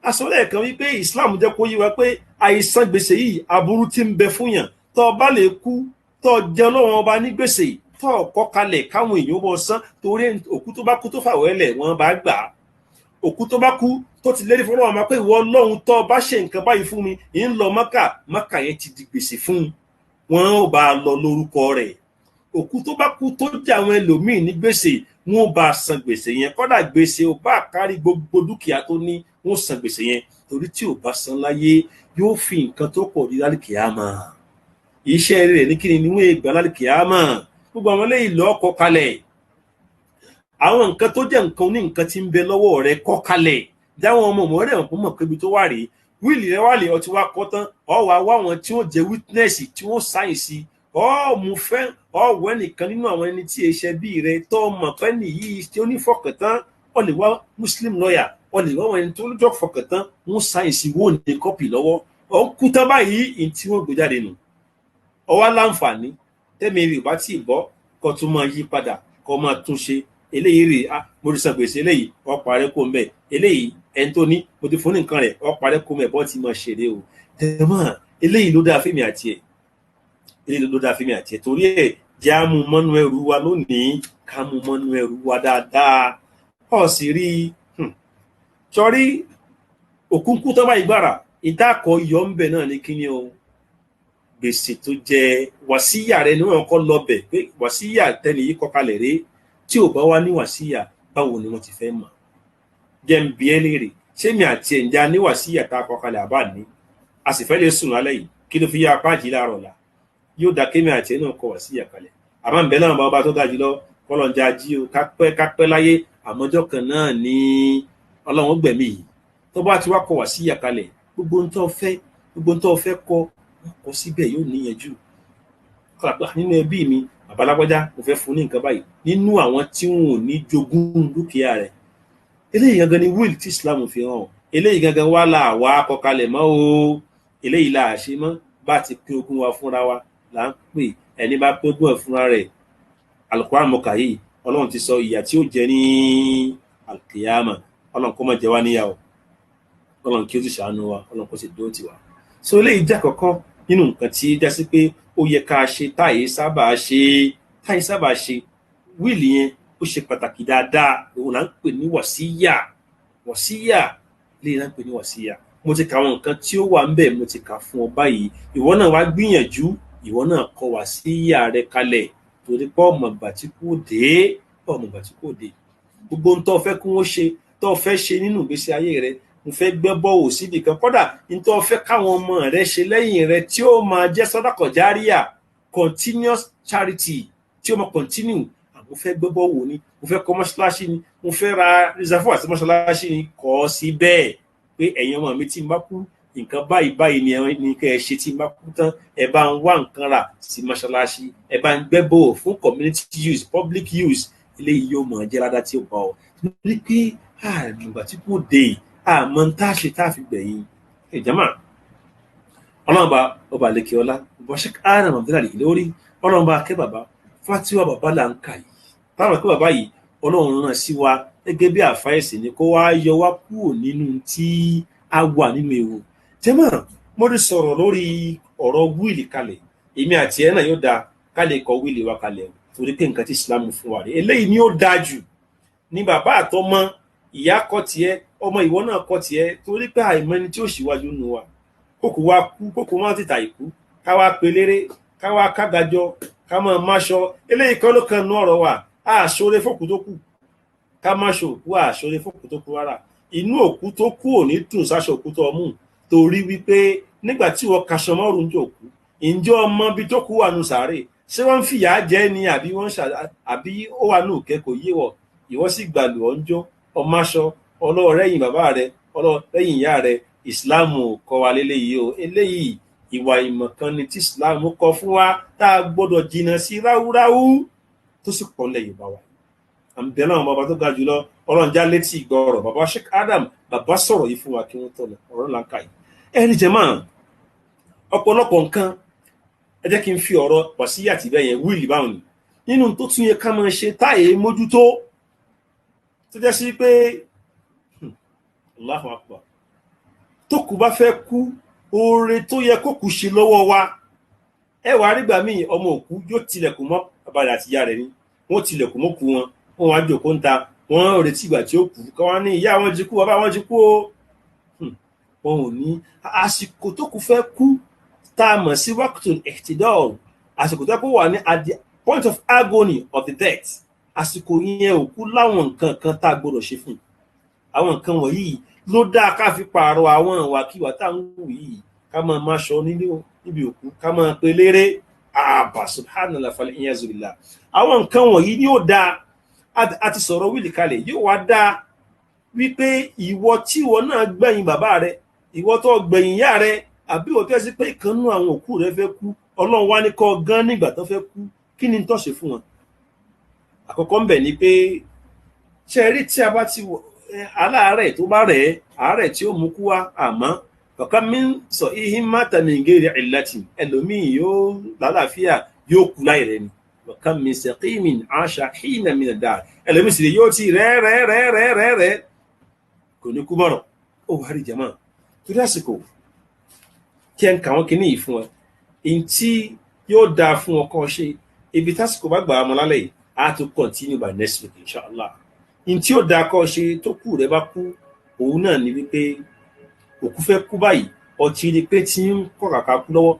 asọ́lẹ̀ kan wípé Islam jẹ́ kó yé wa pé àìsàn gbèsè yìí aburú tí ń bẹ fún yàn. tó bá lè kú tó jẹ Ọlọ́run ọba ní gbèsè tó kọ́ kalẹ̀ káwọn èèyàn bọ́ san torí òkú tó bá kú tó fàwẹ́lẹ̀ wọ́n bá gbà á. òkú tó bá kú tó ti lérí fún Ọlọ́run pé ìwọ Ọlọ́run tó bá ṣe nǹkan báyìí fún mi ń lọ Mákà yẹn ti di gbèsè fún wọn ò bá lọ lórúkọ rẹ̀. òkú tó bá kú tó jẹ àwọn ẹlòmíì ní gbèsè wọn ò bá san gbèsè yẹn, kódà gbèsè ò bá kárí gbogbo dúkìá tó ní wọn san gbèsè yẹn torí tí ò bá san láyé yóò fi nǹkan tó pọ̀ di lálìkìyámà. iṣẹ́ rẹ̀ ní kíni níwọ̀n ìgbà lálìkìyámà. gbogbo àwọn eléyìí lọ́ọ́ kọ kalẹ̀. àwọn nǹkan tó jẹ́ nǹkan ní nǹkan tí ń bẹ lọ́wọ́ rẹ̀ kọ kalẹ̀. jáwọn ọmọ rẹ̀ wọn kò mọ̀ pé ibi tó wà rèé. wíìlì rẹ̀ wà lè ọtí wá kọ́ tán ọ wà wá wọn tí wọ́n jẹ́ wítínẹ́sì tí wọ́n sáyìn sí mú fẹ́ wọ ẹnìkan nínú àwọn ẹni tí èṣẹ bíi rẹ̀ tó mọ̀ pé nìyí tí ó ní fọkàntán ọ lè wá Muslim lawyer ọ lè wá wọn ẹni tó lójọ́ fọkàntán wọ́n sáyìn sí wọ́n ní kọ́pì lọ́wọ́ ọ kú tán báyìí tí wọ́n gbé jáde nù. ọwọ́ láǹfààní tẹ́mi rí bá tí ì bọ́ kó tún máa yí padà kó máa tún ṣe. eléyìí rè mo ti san gbèsè eléyìí ọ parẹ́ kó mbẹ́ eléyìí ẹni tó ní mo ti fún ní nǹkan rẹ̀ ọ parẹ́ kó mbẹ́ bọ́ ti máa ṣeré o. tẹ̀mọ́ eléyìí ló dáa fẹ́mi àti ẹ̀ eléyìí ló dáa fẹ́mi àti ẹ̀ torí ẹ̀ já mú mọ́nú ẹrù wa lónìí ká mú mọ́nú ẹrù wa dáadáa. ọ̀ sì rí sọrí òkúńkú tó bá ìgbára ìdákọ̀ yọ ń bẹ̀ náà ní kíní o. gbèsè tó jẹ wàsíyà rẹ ni wọn kọ lọbẹ pé wàsíyà tẹni yìí kọkalẹ̀ rèé tí ò bá wá ní wàsíyà báwo ni wọn ti fẹ́ mọ̀. jẹ́ ń bi ẹ́ léèrè ṣé mi àti ẹ̀ ń já ní wàsíyà tá a kọkalẹ̀ àbá ní a sì fẹ́ lè sùn lálẹ́ yìí kí ló fi yá apá jì láàárọ̀ la yóò dá kémi àti ẹ̀ náà kọ wàsíyà kalẹ̀. àmọ́ ń bẹ náà bá ọba tó dájú lọ kọlọ̀njà jí o kápẹ́ láyé àmọ́jọ́ kan náà ní Ọlọ́run gbẹ̀mí yìí tó bá ti wá kọ wàsíyà kalẹ̀ gbogbo ń tó fẹ́ kọ síbẹ̀ yóò níyànjú. kọ́lápá nínú ẹbí mi àbálágbájá mo fẹ́ fún ní nǹkan báyìí nínú àwọn tí wọn ò ní jogún dúkìá rẹ̀. eléyìí gangan ni wíìlì tí Islam fi hàn. eléyìí gangan wá là wá kọkalẹ̀ mọ́ o. eléyìí là á ṣe mọ́ bá ti pín ogún wa fúnra wa là ń pè ẹni bá pín ogún ẹ̀ fúnra rẹ̀. Al-Qur'an mọ̀ká yìí Ọlọ́run ti sọ ìyà tí ó jẹ ní al-Qiyamah. Ọlọ́run kó má jẹ wá níyàwó, Ọlọ́run kí ó ti ṣàánú wa, Ọlọ́run kó sì dúró tì wá. so eléyìí jẹ́ àkọ́kọ́ nínú nǹkan tí jásí pé ó yẹ ká ṣe táyé sábà ṣe wíìlì yẹn ó ṣe pàtàkì dáadáa. òun là ń pè ní wàsíyà eléyìí là ń pè ní wàsíyà. mo ti kà àwọn nǹkan tí ó wà ń bẹ̀ mo ti kà fún ọ báyìí. ìwọ náà wá gbìyànjú ìwọ náà kọ wàsíyà rẹ kalẹ̀ torí pé ọmọ ìgbà tí kò dé gbogbo ohun tó fẹ́ kí wọ́n ṣe tó fẹ́ ṣe nínú ìgbésí ayé rẹ mo fẹ́ gbẹ́ bọ́ọ̀ síbi kan kódà nítorí fẹ́ káwọn ọmọ rẹ ṣe lẹ́yìn rẹ tí ó máa jẹ́ sàdákà járíyà continuous charity tí ó máa continue mo fẹ́ gbẹ́ bọ́ọ̀ ni mo fẹ́ kọ́ mọ́ṣáláṣí ni mo fẹ́ ra reservoir sí mọ́ṣáláṣí ni kọ́ sí bẹ́ẹ̀ pé ẹ̀yin ọmọ mi tí n bá kú nǹkan báyìí ni kẹ́ ẹ ṣe tí n bá kú tán ẹ bá ń wá nǹkan rà sí mọ́ṣáláṣí ẹ bá ń gbẹ́ bọ́ọ̀ fún community use public use eléyìí yóò mọ̀ jẹ́ ládá tí ó bá ọ nítorí pé àgbà tí kò dé àmọ́ tá a ṣe tá a fi gbẹ̀yìn ìjàmà ọlọ́mọba ọba lẹ́kẹ̀ ọlá ọba Sheikh Adam Abdullahi Al-Ilory ọlọ́mọba akẹ́ bàbá fatiwa bàbá là ń kà yìí táwọn akẹ́ bàbá yìí ọlọ́run rán sí wa gẹ́gẹ́ bí àfáìsì ni kó wá yọ wá kúrò nínú tí a wà nínú ewu jẹ́mọ̀ mo ti sọ̀rọ̀ lórí ọ̀rọ̀ wíìlì kalẹ̀ èmi àti ẹ̀ náà yóò da ká lè kọ wíìlì wa kalẹ̀ torí pé nǹkan tí Islam fún wa rẹ̀ eléyìí ni ó dáa jù ní bàbá àtọmọ ìyá kọ tiẹ̀ ọmọ ìwọ náà kọ tiẹ̀ torí pé àìmọ̀ ẹni tí ó ṣíwájú nù wa kókò wá kú kókò má tètè àìkú ká wá pelére ká wá kágajọ ká máa máṣọ eléyìí kan ló kan nú ọ̀rọ̀ wa àṣọrẹ fòkú tó kù ká má ṣòkú àṣọrẹ fòkú tó kù rárá inú òkú tó kù ò ní dùn sáṣọ òkú tó mú torí wípé nígbà tí wọ́n kaṣọ mọ́rùn tó kù ìjọ ọmọ bí tó kù wà nù sàárè ṣé wọ́n ń fìyà jẹ ni àbí ó wà nù kẹ́kọ̀ọ́ yéwọ̀ ìwọ sì gbàlù ọjọ́ ọmáṣọ ọlọ́ọ̀rẹ́yìn bàbá rẹ ọlọ́ọ̀rẹ́yìn ìyá rẹ ìsìláàmù kọ́ wa léléyìí o eléyìí ìwà ìmọ̀ kan ni tí ìsìláàmù kọ́ fún wa tá a gbọ́dọ̀ jìnnà sí ráúráú tó sì pọ̀ lẹ́yìn bá wa àmì náà bàbá tó ga jùlọ ọlọ́njà létí ìgbọ́rọ̀ bàbá Sheikh Adam bàbá sọ̀rọ̀ yìí fún wa kí wọ́n tọ̀nà ọ̀rọ̀ làǹkà yìí ẹni jẹ́ máa ọ̀pọ̀lọpọ̀ nǹkan ẹ jẹ́ kí n fi ọ̀rọ̀ wàsíyà tì bẹ́ẹ̀ yẹn wíìlì báwọn ni nínú tó tún yẹ ká máa ṣe táyé mójútó tó jẹ́ sí pé Allahu Akbar tó kù bá fẹ́ kú oore tó yẹ kó kù ṣe lọ́wọ́ wa ẹ wàá rí gbà míì ọmọ òkú yóò tilẹ̀kùn mọ́ bàbá àti ìyá rẹ̀ ni wọ́n tilẹ̀kùn mọ́ kú wọn wá jòkó ń ta wọ́n retí ìgbà tí ó kú kọ́ wá ní ìyá wọn jí kú bàbá wọn jí kú o wọn ò ní àsìkò tó kù fẹ́ kú tá a mọ̀ sí waqtul ihtidar àsìkò tó kù wà ní at the point of agony of the death àsìkò yẹn òkú láwọn nǹkan kan tá a gbọ́dọ̀ ṣe fún àwọn nǹkan wọ̀nyí ló dáa ká fi pààrọ̀ àwọn ìwàkiwà tá à ń wù yìí ká máa máṣọ níbi òkú ká máa pe léré àbà subhanallah fal iyazu billah àwọn nǹkan wọ̀nyí ni ó dáa àti sọ̀rọ̀ wíìlì kalẹ̀ yóò wá dáa wípé ìwọ tí ìwọ náà gbẹ̀yìn bàbá rẹ ìwọ tó gbẹ̀yìn ìyá rẹ àbí ìwọ tó ṣe pé ìkànnú àwọn òkú rẹ fẹ́ kú ọlọ́run wá ní kọ́ gan nígbà tó fẹ́ kú kí ni tó ṣe fún wọn àkọ́kọ́ ń bẹ̀ ni pé ṣe rí tí a bá ti aláàárẹ̀ tó bá rẹ̀ àárẹ̀ tí ó mú kú wá àmọ́ ọ̀kan mi ń sọ ihin mata min ghairi illatin ẹlòmíì yóò lálàáfíà yóò kú láì rẹ̀ ni ọ̀kan mi saqimin asha hina min ad-dar ẹlòmíì sì yóò ti rẹ̀ kò ní kú mọ́rọ̀ ó wà rí jama tó dásìkò kí ẹ ń kà wọ́n kíní yìí fún ẹ in tí yóò dáa fún ọkọ ṣe ibi tásìkò bá gbà á mọ́ lálẹ́ yìí á tún continue by next week inshallah in tí ó dáa kọ́ ṣe tó kù rẹ bá kú òun náà ni wípé òkú fẹ́ kú báyìí ọtí ni pé tí ń kọ́ kàkà kú lọ́wọ́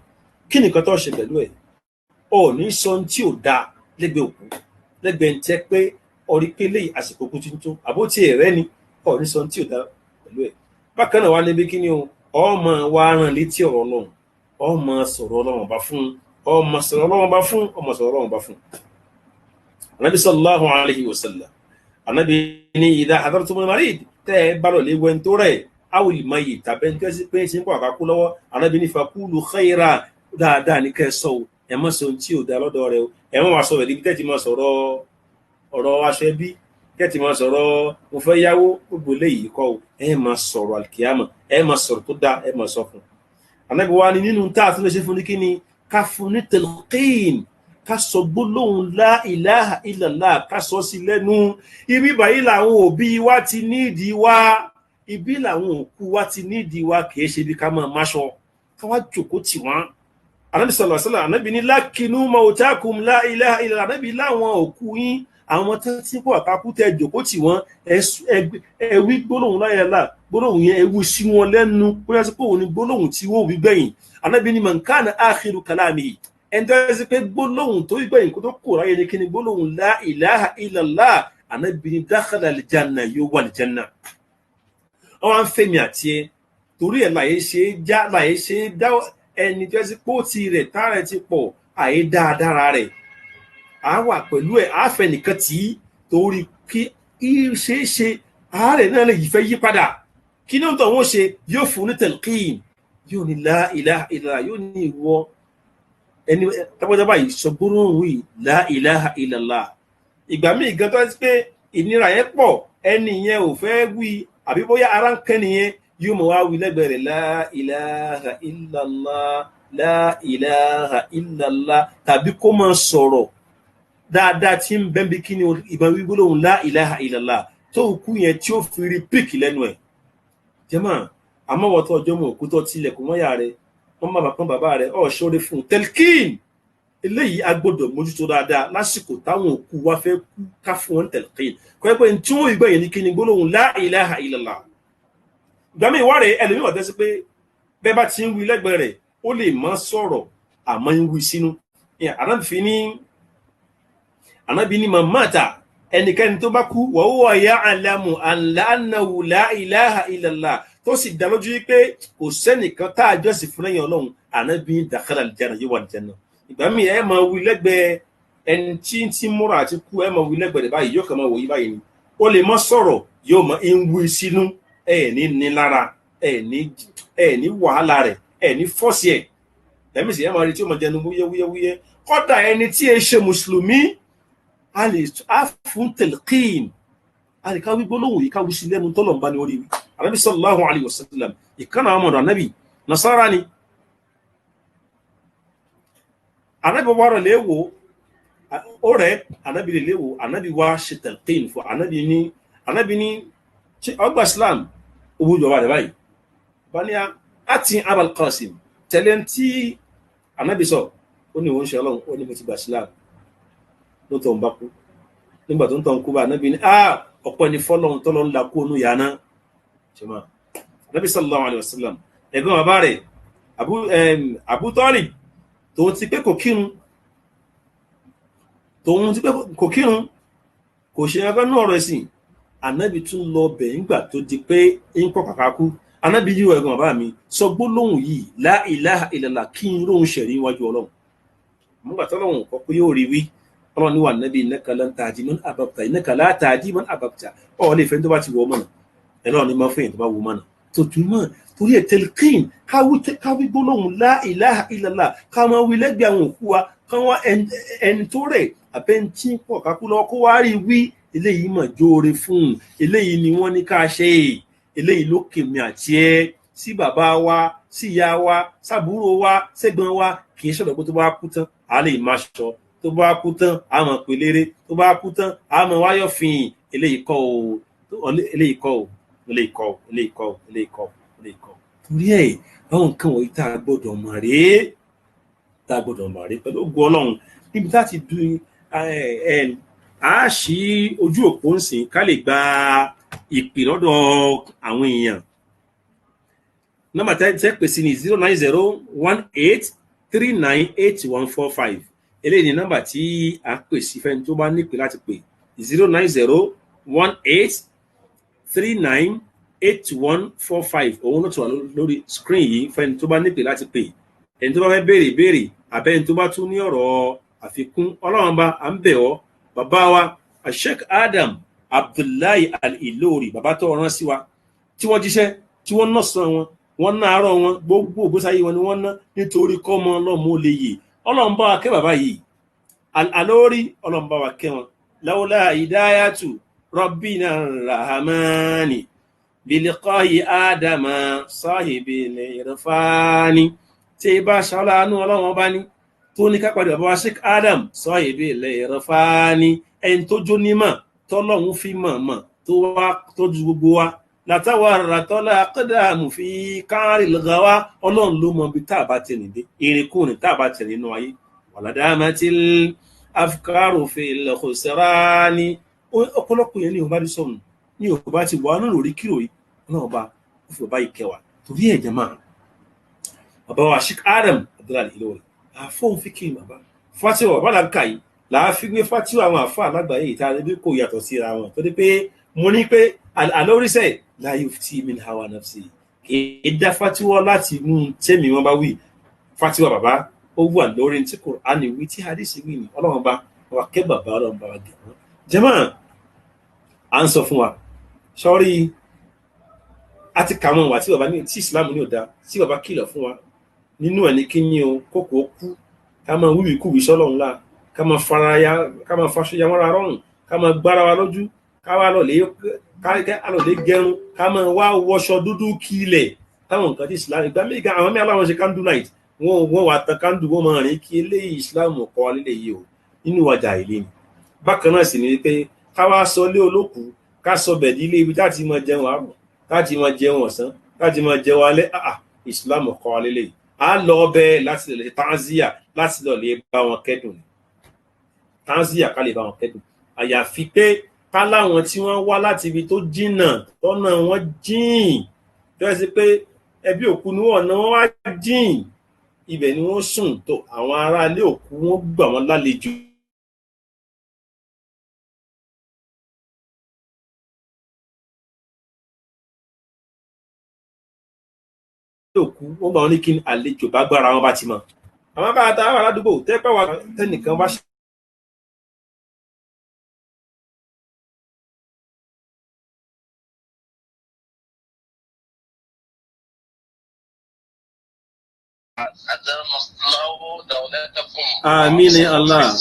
kí nìkan tó ṣe pẹ̀lú ẹ̀ ọ̀ ní sọ tí ò dáa lẹ́gbẹ̀ẹ́ òkú lẹ́gbẹ̀ẹ́ ń tẹ́ pé ọ̀rí pé lè àsìkò kú tuntun àbó tí ẹ̀rẹ́ ni ọ̀ ní sọ tí ò dáa pẹ̀lú ẹ̀ bákan náà wá níbi kí ni o ọmọ wa rán létí ọ̀rọ̀ Ọlọ́run ọmọ sọ̀rọ̀ Ọlọ́run bá fún ọmọ sọ̀rọ̀ Ọlọ́run bá fún ọmọ sọ̀rọ̀ Ọlọ́run bá fún Ànábì sallallahu alayhi wa sallam Ànábì ní idha hadartumul marid tẹ́ bá lọ lé wẹ́n tó rẹ̀ awil mayyit tàbí ẹni kẹ́sí pé ṣe ń pọ̀ àkákú lọ́wọ́ Ànábì ní faqulu khaira dáadáa ní kẹ́ sọ ẹ má sọ tí ò dá lọ́dọ̀ rẹ ẹ má wá sọ rẹ̀ níbi tẹ́tí máa sọ̀rọ̀ ọ̀rọ̀ aṣọ ẹbí kẹ́tì máa sọ̀rọ̀ mo fẹ́ yáwó gbogbo léyìí kọ́ ẹ máa sọ̀rọ̀ alkiyama ẹ máa sọ̀rọ̀ tó dá ẹ máa sọ fún Ànábì wa ni nínú tá a tún lè ṣe fún ní kíni ká fún ní talqin ká sọ gbólóhùn la ilaha illallah ká sọ sí lẹ́nu ibi báyìí làwọn òbí wa ti nídìí wa ibi làwọn òkú wa ti nídìí wa kìí ṣe bí ká máa máṣọ ká wá jòkó tì wọ́n Ànábì sallallahu alaihi wasallam Ànábì ní lákínú mautakum la ilaha illallah Ànábì láwọn òkú yín àwọn tó ti pọ̀ àkákú tẹ jòkó tì wọ́n ẹ wí gbólóhùn la ilaha gbólóhùn yẹn ẹ wí sí wọn lẹ́nu bóyá sí pé òun ni gbólóhùn tí wọ́n wí gbẹ̀yìn Ànábì ní man kana akhiru kalamihi ẹnjọ́ sí pé gbólóhùn tó gbẹ̀yìn kó tó kò ráyẹ ní kí ni gbólóhùn la ilaha illallah Ànábì ní dakhala aljanna yóò wà aljanna wọ́n ń fẹ́mi àti ẹ torí ẹ̀ láyé ṣe dá ẹni tó ẹsẹ̀ pò tí rẹ̀ tára ẹ̀ ti pọ̀ àyè dáadáa rẹ̀ á wà pẹ̀lú ẹ̀ á fẹ́ nìkan tí torí kí ṣeéṣe ààrẹ náà lè fẹ́ yí padà kí ní ọ̀tọ̀ wọ́n ṣe yóò fún ní telqin yóò ní la ilaha illallah yóò ní ìwọ ẹni tábọ́jábá yìí sọ gbólóhùn yìí la ilaha illallah ìgbà míì gan tó ẹ́ pé ìnira yẹn pọ̀ ẹni yẹn ò fẹ́ wí àbí bóyá ara ń kẹ́ nìyẹn yóò mọ̀ wá wí lẹ́gbẹ̀ẹ́ rẹ̀ la ilaha illallah la ilaha illallah tàbí kó máa sọ̀rọ̀ dáadáa tí ń bẹ́ẹ̀ bí kí ni ìbọn wí gbólóhùn la ilaha illallah tó kú yẹn tí ó fi rí píkì lẹ́nu ẹ̀ jẹ́mọ́ àmọ́wọ́tọ́ ọjọ́ mọ̀ òkú tó tilẹ̀kùn mọ́yà rẹ̀ wọ́n máa pọ́n bàbá rẹ̀ ọ̀ ṣọ́ọ́rẹ́ fún telqin eléyìí a gbọ́dọ̀ mójútó dáadáa lásìkò táwọn òkú wa fẹ́ kú ká fún wọn telqin kọ́ ẹ pé tí wọ́n ìgbà yẹn ní kí ni gbólóhùn la ilaha illallah ìgbà míì wá rẹ̀ ẹlòmíì wà tẹ́sí pé bẹ́ẹ̀ bá ti ń wí lẹ́gbẹ̀ẹ́ rẹ̀ ó lè má sọ̀rọ̀ àmọ́ ń wí sínú ànábì ní mamata ẹnikẹ́ni tó bá kú wa huwa ya'lamu annahu la ilaha illallah tó sì dá lójú pé kò sẹ́nìkan tá a jọ́sìn fún lẹ́yìn ọlọ́run ànábì dakhala al-janna yóò wà al-janna ìgbà míì ẹ máa wí lẹ́gbẹ̀ẹ́ ẹni tí múra àti kú ẹ máa wí lẹ́gbẹ̀ẹ́ rẹ̀ báyìí yóò kàn máa wò yí báyìí ni ó lè má sọ̀rọ̀ yóò máa ń wí sínú ní lára ní wàhálà rẹ̀ ní fọ́ọ̀sì ẹ̀mí sì ẹ máa rí tí ó máa jẹnu wúyẹ́wúyẹ́ kọ́dà ẹni tí ẹ ṣe mùsùlùmí a lè fún telqin a lè ká wí gbólóhùn yìí ká wí sí lẹ́nu tọ́lọ̀ ń bá ní orí wí Ànábì sallallahu alayhi wa sallam ìkànnà àwọn ọmọdé Ànábì nasara ni Ànábì wàrà léwo ó rẹ̀ Ànábì lè léwo Ànábì wá ṣe telqin fún Ànábì ní ọgbà Islam owó ìjọba rẹ̀ báyìí bá ní àti Abul Qasim tẹ̀lé tí Ànábì sọ ó ní òun ṣe ọlọ́run ó ní mo ti gbà Islam ló tọ̀ ń bá kú nígbà tó ń tọ̀ ń kú bá Ànábì ní ọ̀pọ̀ ni fọ́lọ́run tọ́lọ́ ńlá kú ònú yàná ṣẹ́mà Ànábì sallallahu alayhi wa sallam ẹ̀gbọ́n bàbá rẹ̀ Abu Talib tòun ti pé kò kírun kò ṣe ẹgbẹ́ náà rẹ̀ sí Ànábì tún lọ bẹ̀ nígbà tó di pé ń pọ̀ kàkà kú Ànábì yíwọ ẹ̀gbọ́n bàbá mi sọ gbólóhùn yìí la ilaha illallah kí n róhun ṣẹ̀rí iwájú ọlọ́run nígbà tọ́lọ́run kọ́ pé yóò rí wí ọlọ́run ní wà nábì innaka lan tahdi man ahbabta innaka la tahdi man ahbabta ọ̀ lè fẹ́ tó bá ti wọ́ mọ̀nà ẹ̀rọ ni máa fẹ́ yẹn tó bá wọ́ mọ̀nà tó tún mọ̀ torí ẹ̀ telqin káwí gbólóhùn la ilaha illallah ká máa wí lẹ́gbẹ̀ẹ́ àwọn òkú wa ká wá ẹni tó rẹ̀ àbẹ́ntí pọ̀ kákú lọ́wọ́ kó wá rí wí eléyìí mọ̀ jóore fún eléyìí ni wọ́n ní ká ṣe eléyìí ló kèmí àti ẹ sí bàbá wa sí ìyá wa sábúrò wa sẹ́gbọ́n wa kì í ṣọ̀dọ̀ pé tó bá kú tán a lè má ṣọ tó bá kú tán a mọ̀ pé léré tó bá kú tán a mọ̀ wáyọ̀ fìyìn eléyìí kọ́ torí ẹ̀ àwọn nǹkan wọ̀nyí tá a gbọ́dọ̀ mọ̀ rèé pẹ̀lú ògo Ọlọ́run níbi tá ti du a ṣí ojú òpó ń sìn ká lè gba ìpè lọ́dọ̀ àwọn èèyàn nọ́mbà tẹ́ pè sí ní 09018398145 eléyìí ni nọ́mbà tí a pè sí fẹ́ni tó bá nípè láti pè 09018398145 òun ló tún wà lórí screen yìí fẹ́ni tó bá nípè láti pè ẹni tó bá fẹ́ béèrè àbẹ́ni tó bá tún ní ọ̀rọ̀ àfikún Ọlọ́run bá à ń bẹ̀ ọ́ bàbá wa Sheikh Adam Abdullahi Al-Ilori bàbá tó rán sí wa tí wọ́n jíṣẹ́ tí wọ́n ná sàn wọ́n ná àárọ̀ wọn gbogbo ògbósáyé wọn ni wọ́n ná nítorí kọ́mọ ọlọ́mọ lè yè Ọlọ́run bá wa kẹ́ bàbá yìí Al-Ilori Ọlọ́run bá wa kẹ́ wọn lawla hidayatu rabbina rahmani biliqa'i adama sahibil irfani tí bá ṣàlánú Ọlọ́run bá ní tó ní kápàdé bàbá wa Sheikh Adam sahibil irfani ẹni tó jó nímọ̀ tọ́lọ́run fi mọ̀ tó wá tọ́jú gbogbo wa látàwárà tọ́lá kọ́dàmù fi káàrí lọ́gàwá Ọlọ́run ló mọ̀ bí tàbá ti rìn dé ìrìnkúrìn tàbá ti rìn inú ayé wàlàdáàmà tí afkaru fi al-khusrani ọ̀pọ̀lọpọ̀ yẹn ní ọba dí sọ̀nù ní ọba ti wà nínú orí kírò yìí náà ọba ó fi ọba yìí kẹwàá torí ẹ̀ jẹ́ máa bàbá wa Sheikh Adam Abdullahi Al-Ilori àfọ́n fi kí bàbá fatiwa bàbá làǹkà yìí láàfin gbé fatiwa àwọn àfáà lágbàáyé ìta ẹbí kò yàtọ̀ síra wọn tó dé pé mo ní pé Al-Ilori la yufti min hawa nafsi kì í dá fatiwa láti inú tẹ́mi wọn bá wí fatiwa bàbá ó wà lórí tí Kùránì wí tí hadisi wí ni ọlọ́run bá wa kẹ́ bàbá ọlọ́run bá wa gẹ̀ wọ́n. jàmáà à ń sọ fún wa sọ́rí a ti kà wọn wà tí bàbá ní tí ìsìlámù ní ò dá tí bàbá kìlọ̀ fún wa nínú ẹ̀ ní kí ni o kókò kú ká máa wíwì kúwì sọ́lọ́run lá ká máa faṣọ ya wọ́n ra rọrùn ká máa gbára wa lójú ká wá lọ lè gẹrun ká máa wá wọṣọ dúdú kílẹ̀ táwọn nǹkan tí ìsìlámù ìgbà méjì àwọn mẹ́rin aláwọn ṣe candle night wọ́n wà tán candle wọ́n máa rìn kí eléyìí ìsìlámù kọ́ wa lílẹ̀ yìí o nínú ọjà ìlé ni. bákan náà sì ni pé ká wá sọ lé olókùú ká sọ bẹ̀dí ilé ibi táti máa jẹun àárọ̀ táti máa jẹun ọ̀sán táti máa jẹun alẹ́ ìsìlámù kọ́ wa lílẹ̀ yìí. a lọ ọbẹ̀ láti lè tanzia láti lọ lè bá wọn kẹ́dùn tanzia ká lè bá wọn kẹ́dùn àyàfi pé ká láwọn tí wọ́n wá láti ibi tó jìnnà tọ́nà wọn jìn tó yẹ sí pé ẹbí òkú ni wọ́n náà wá jìn ibẹ̀ ni wọ́n sùn tó àwọn aráalé òkú wọ́n gbà wọ́n lálejò. òkú wọ́n gbà wọ́n ní kí àlejò bá gbára wọn bá ti mọ̀ àwọn bá ta àwọn aládùúgbò tẹ́pẹ́ wa tẹ́nìkan bá ṣe. آمين يا الله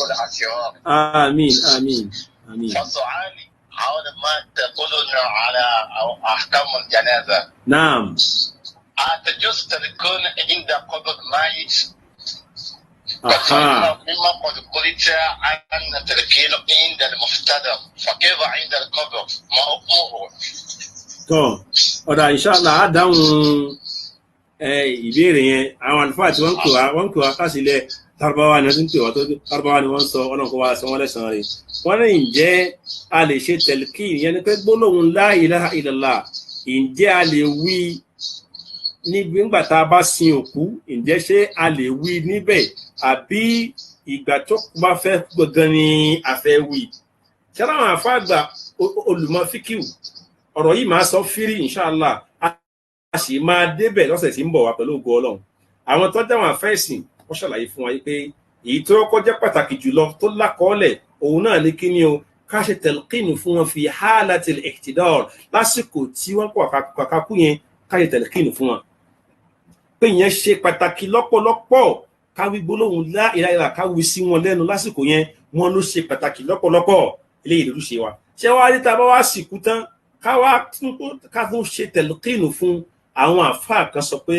آمين آمين آمين. فسؤالي حول ما تقولون على أحكام الجنازة. نعم. تجوز تكون عند قبر ميت. مما قد قلت أن تركين عند المحتضر فكيف عند القبر ما حكمه؟ ọ̀dà inshallah á dáhùn ìbéèrè yẹn àwọn àlùfáà tí wọ́n ń pè wá kásìlẹ̀ Lárúbáwá ni wọ́n ti ń pè wá tó Lárúbáwá ni wọ́n ń sọ ọlọ́run kó wá sọ wọ́n lẹ́sàn-án rẹ̀ wọ́n ní ǹjẹ́ a lè ṣe tẹ̀lkín ìyẹn ni pé gbólóhùn la ilaha illallah ǹjẹ́ a lè wí nígbà tá a bá sin òkú ǹjẹ́ ṣé a lè wí níbẹ̀ àbí ìgbà tó bá fẹ́ gbọ̀ngàn ni a fẹ́ wí. ṣé àwọn àfáàgbà olùmọ̀ fíkìw ọ̀rọ̀ yìí máa sọ fírí inshallah a sì máa débẹ̀ lọ́sẹ̀ tí ń bọ̀ wá pẹ̀lú ògo Ọlọ́run. àwọn tó jẹ́ àwọn àfẹ́sìn wọ́n ṣàlàyé fún wa pé èyí tó kọ́ jẹ́ pàtàkì jùlọ tó lákọọ́lẹ̀ òun náà ní kíni o ká ṣe tẹ̀lkínù fún wọn fi halatil iqtidar lásìkò tí wọ́n kọ́ àkàkú yẹn ká ṣe tẹ̀lkínù fún wọn. pé ìyẹn ṣe pàtàkì lọ́pọ̀lọpọ̀ káwí gbólóhùn la ilaha illallah káwí sí wọn lẹ́nu lásìkò yẹn wọn ló ṣe pàtàkì lọ́pọ̀lọpọ̀ eléyìí ló ṣe wa. ṣé wàá rí ta bá wá sìnkú tán ká tún ṣe tẹ̀lkínù fún àwọn àfáà kan sọ pé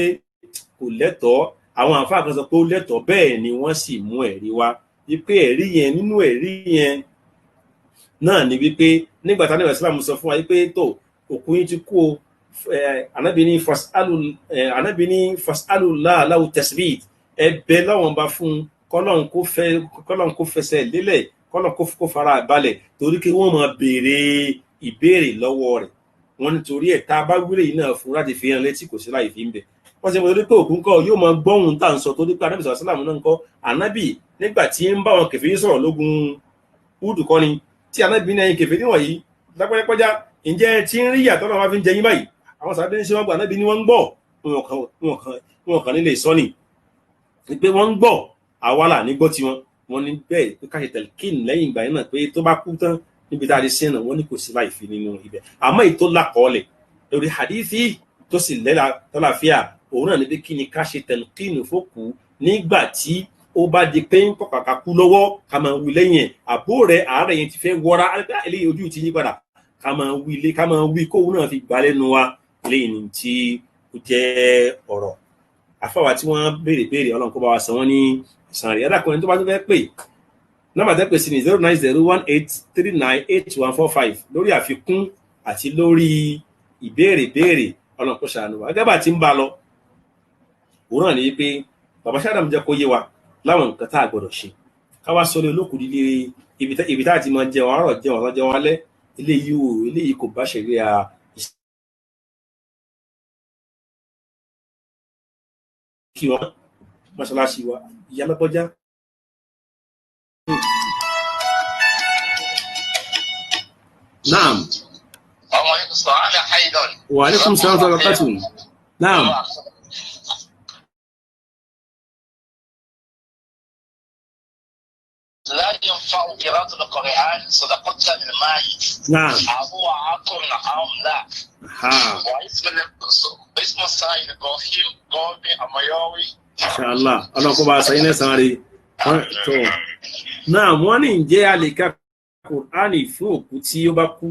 kò lẹ́tọ̀ọ́ àwọn àfáà kan sọ pé ó lẹ́tọ̀ọ́ bẹ́ẹ̀ ni wọ́n sì mú ẹ̀rí wá wípé ẹ̀rí yẹn nínú ẹ̀rí yẹn náà ni wípé nígbà tí Ànábì Islam sọ fún wa wípé tó òkú yín ti kú o Ànábì ní fasalu lahu tasbit ẹ̀bẹ̀ lọ́wọ́n bá fún kọ́lọ́n kó fẹsẹ̀ lélẹ̀ kọ́lọ́n kó fara balẹ̀ torí pé wọ́n máa béèrè ìbéèrè lọ́wọ́ rẹ̀ wọ́n nítorí ẹ̀ tá a bá wílé yìí náà fún láti fi hàn létí kò sí láì fi ń bẹ̀. wọ́n ti mọ̀ torí pé òkú ńkọ́ yóò máa gbọ́hùn tá à ń sọ torí pé Ànábì sàlámù náà ńkọ́ Ànábì nígbà tí ń bá wọn kèfèrí sọ̀rọ̀ lógun Údù kọ́ni tí Ànábì ní ẹ̀yin kèfèrí wọ̀nyí lápẹ́pẹ́já ǹjẹ́ tí ń rí ìyàtọ̀ náà wá fi ń jẹ yín báyìí àwọn sàbẹ̀ ń ṣe wọ́n gbọ́ Ànábì ní wọ́n ń gbọ́ wọn kàn nílé sọ́nì pé wọ́n ń gbọ́ àwa là ní gbọ́ tiwọn wọ́n ní bẹ́ẹ̀ pé ká ṣe tẹ̀lkín lẹ́yìn ìgbà yẹn náà pé tó bá kú tán níbi tá a lè ṣe náà wọ́n ní kò sí láì fi nínú ibẹ̀ àmọ́ èyí tó lákọọ́lẹ̀ lórí hadithi tó sì lẹ́la tọ́láfíà òun náà ní pé kí ni ká ṣe tẹ̀lkín fókù nígbà tí ó bá di pé ń pọ̀kàkà kú lọ́wọ́ ká máa wí lẹ́yìn àbó rẹ̀ àárẹ̀ yẹn ti fẹ́ wọra eléyìí ojú ti yí padà ká máa wí kóun náà fi gbà lẹ́nu wa eléyìí ni tí ó jẹ́ ọ̀rọ̀ àfáwà tí wọ́n béèrè Ọlọ́run kó bá wa san wọ́n ní ìsàn rẹ̀ adákùnrin tó bá tún fẹ́ pè nọ́mbà tẹ́ pè sí ní 09018398145 lórí àfikún àti lórí ìbéèrè Ọlọ́run kó ṣàánú wa gẹ́gẹ́ bá ti ń bá lọ òun náà ní pé bàbá Ṣádàmù jẹ́ kó yé wa láwọn nǹkan tá a gbọ́dọ̀ ṣe ká wá sórí olókùú lílé ibi tá a ti máa jẹun àárọ̀ jẹun ọ̀sán jẹun alẹ́ eléyìí kò bá ṣẹ̀rí a kí wọn mọ́ṣáláṣí wa ìyá lọ́pọ́já. Naam. سؤال أيضا. وعليكم السلام ورحمة الله وبركاته. نعم. لا ينفع قراءة القرآن صدقة للميت. نعم. هو عقل أم لا؟ ها. اسم السائل إبراهيم قومي أمياوي. ما شاء الله. الله كبار سيدنا ساري. náà wọ́n ní ǹjẹ́ a lè ka Kùránì fún òkú tí ó bá kú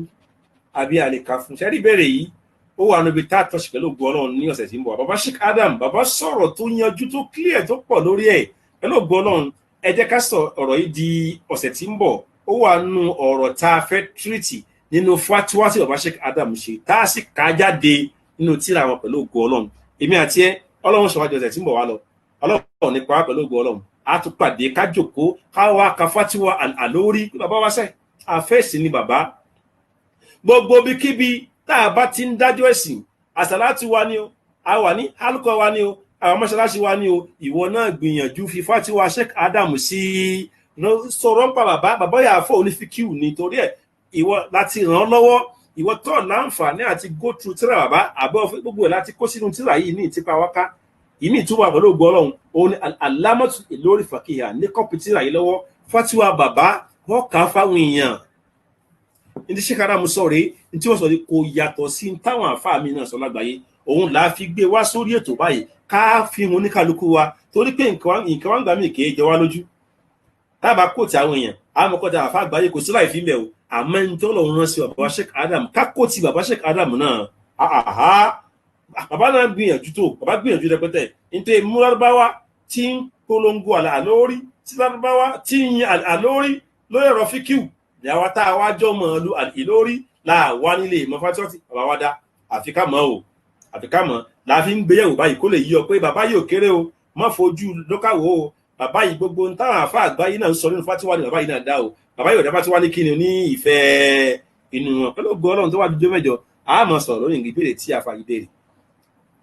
àbí a lè ka fún ṣẹ́rí bẹ̀rẹ̀ yìí ó wà níbi tá a tọ́sí pẹ̀lú ògùn Ọlọ́run ní ọ̀sẹ̀ tí ń bọ̀. bàbá Sheikh Adam bàbá sọ̀rọ̀ tó yanjú tó clear tó pọ̀ lórí ẹ̀ pẹ̀lú ògùn Ọlọ́run ẹ jẹ́ ká sọ ọ̀rọ̀ yìí di ọ̀sẹ̀ tí ń bọ̀. ó wà nínú ọ̀rọ̀ tá a fẹ́ tírìtì nínú fatuwa tí bàbá Sheikh Adam ṣe tá a sì ká jáde nínú tírà wọn pẹ̀lú ògùn Ọlọ́run. èmi àti ẹ Ọlọ́run ṣọwájú ọ̀sẹ̀ tí ń bọ̀ wá lọ Ọlọ́run nípa wá pẹ̀lú ògùn Ọlọ́run a tún pàdé ká jókòó ká wá ka fatiwa àlórí bàbá wa sẹ́ àfẹ́sì ni bàbá. gbogbo bíkíbi tá a bá ti ń dájọ́ ẹ̀sìn àsàlátù wa ni o a wà ní alukọ wa ni o àwọn mọ́ṣáláṣí wa ni o ìwọ náà gbìyànjú fi fatiwa Sheikh Adam sí sọ̀rọ̀ ń pa bàbá yà fọ́ onífíkíù nítorí ẹ̀ ìwọ láti ràn án lọ́wọ́ ìwọ tó láǹfààní àti go through tíra bàbá àbọ̀ gbogbo ẹ̀ láti kó sínú tíra yìí ní ìtipa wáká ìmí ìtúwà pẹ̀lú ògbọ́ Ọlọ́run òun ni alámọ̀tò Ìlọrin fàkìyà ní kọ́mpútìrà yìí lọ́wọ́ fatiwa bàbá wọ́n kà á fáwọn èèyàn ní Sheikh Adam sọ rèé ní tí wọ́n sọ ní kò yàtọ̀ sí táwọn àfáà mi náà sọ lágbàáyé òun là á fi gbé wá sórí ètò báyìí ká fi hàn oníkálukú wa torí pé nǹkan wá ń gbà mí kì í jẹ wá lójú tábà kóòtù àwọn èèyàn àmọ́kọ́ta àfáà àgbáyé kò sí láì fi lẹ̀ o àmọ́ ní tó lọ́run rán sí bàbá Sheikh Adam ká kóòtù bàbá Sheikh Adam náà bàbá náà gbìyànjú tó bàbá gbìyànjú rẹpẹtẹ nítorí múlárúbáwá tí ń polongo àlórí tí lárúbáwá tí ń yin àlórí lórí ọ̀rọ̀ fíkíù ní àwa tá a wá jọ mọ̀ ọ́ lu Ìlọrí láàwá nílé ìmọ̀ fásitì bàbá wa dá àfi ká mọ̀ o àfi ká mọ̀ la fi ń gbéyẹ̀wò báyìí kó lè yí ọ pé bàbá yóò kéré o má fojú lókàwò o bàbá yìí gbogbo ń táwọn àfa àgbáyé náà ń sọ nínú fatiwa ni bàbá yìí náà dá o bàbá yóò dá fatiwa ní kíni ní ìfẹ́ inú wọn pẹ̀lú ògo Ọlọ́run tó wà dúdú mẹ́jọ a máa sọ̀rọ̀ lórí ìbéèrè tí a fa ìbéèrè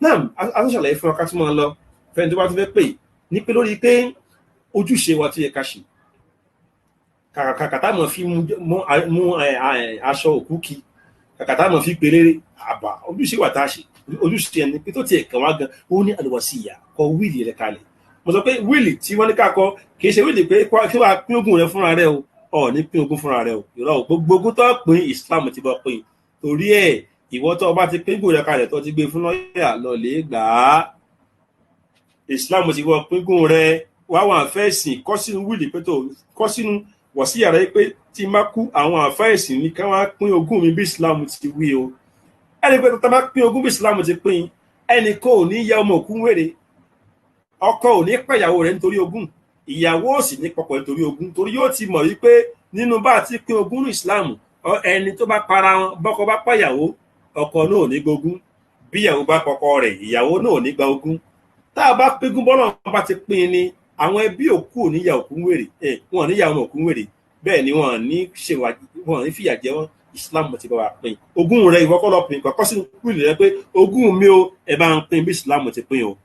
náà a tún ṣàlàyé fún ọkà tí wọ́n lọ fẹ́ni tó bá tún fẹ́ pè ní pé lórí pé ojúṣe wa tó yẹ ká ṣe kàkàtà mọ̀ fi mú aṣọ òkú kí kàkàtà mọ̀ fi péréré àbá ojúṣe wa tá a ṣe ojúṣe ẹni pé tó tiẹ̀ kàn wá gan ó ní àlùwàsíyà kọ wíìlì rẹ kalẹ̀ mo sọ pé wíìlì tí wọ́n ní ká kọ kì í ṣe wíìlì pé kí wàá pín ogún rẹ fúnra rẹ o ọ̀ ní pín ogún fúnra rẹ o ìrọ̀ gbogbo ogún tó pín Islam ti bọ́ pín torí ẹ̀ ìwọ tó bá ti pín gùn rẹ kalẹ̀ tó ti gbé fún lọ́yà lọ lè gbà á Islam ti wọ pín gùn rẹ wá wọn àfẹ́sìn kọ́ sínú wíìlì pé tó kọ́ sínú wọ̀síyà rẹ pé tí má kú àwọn àfẹ́sìn ní ká wá pín ogún mi bí Islam ti wí o ẹni pé tó bá pín ogún bí Islam ti pín ẹnì kò ní yẹ ọmọ òkú wèrè ọkọ ò ní pẹ̀yàwó rẹ̀ nítorí ogún ìyàwó ò sì ní pọ̀pọ̀ nítorí ogún torí yóò ti mọ̀ wípé nínú bá àti pín ogún ní Islam ẹni tó bá para wọn bọ́kọ bá pẹ̀yàwó ọkọ náà ò ní gbógún bí ìyàwó bá pọkọ rẹ̀ ìyàwó náà ò ní gba ogún tá a bá pín bọ́lọ̀ bá ti pín ni àwọn ẹbí òkú ò ní ya òkú wèrè wọn ò ní ya ọmọ òkú wèrè bẹ́ẹ̀ ni wọn ò ní fìyà jẹ wọn Islam ti bá wa pín ogún rẹ̀ ìwọ kọ́ lọ pín kọ́kọ́ sínú wíìlì rẹ pé ogún mi o ẹ bá ń pín bí Islam ti pín o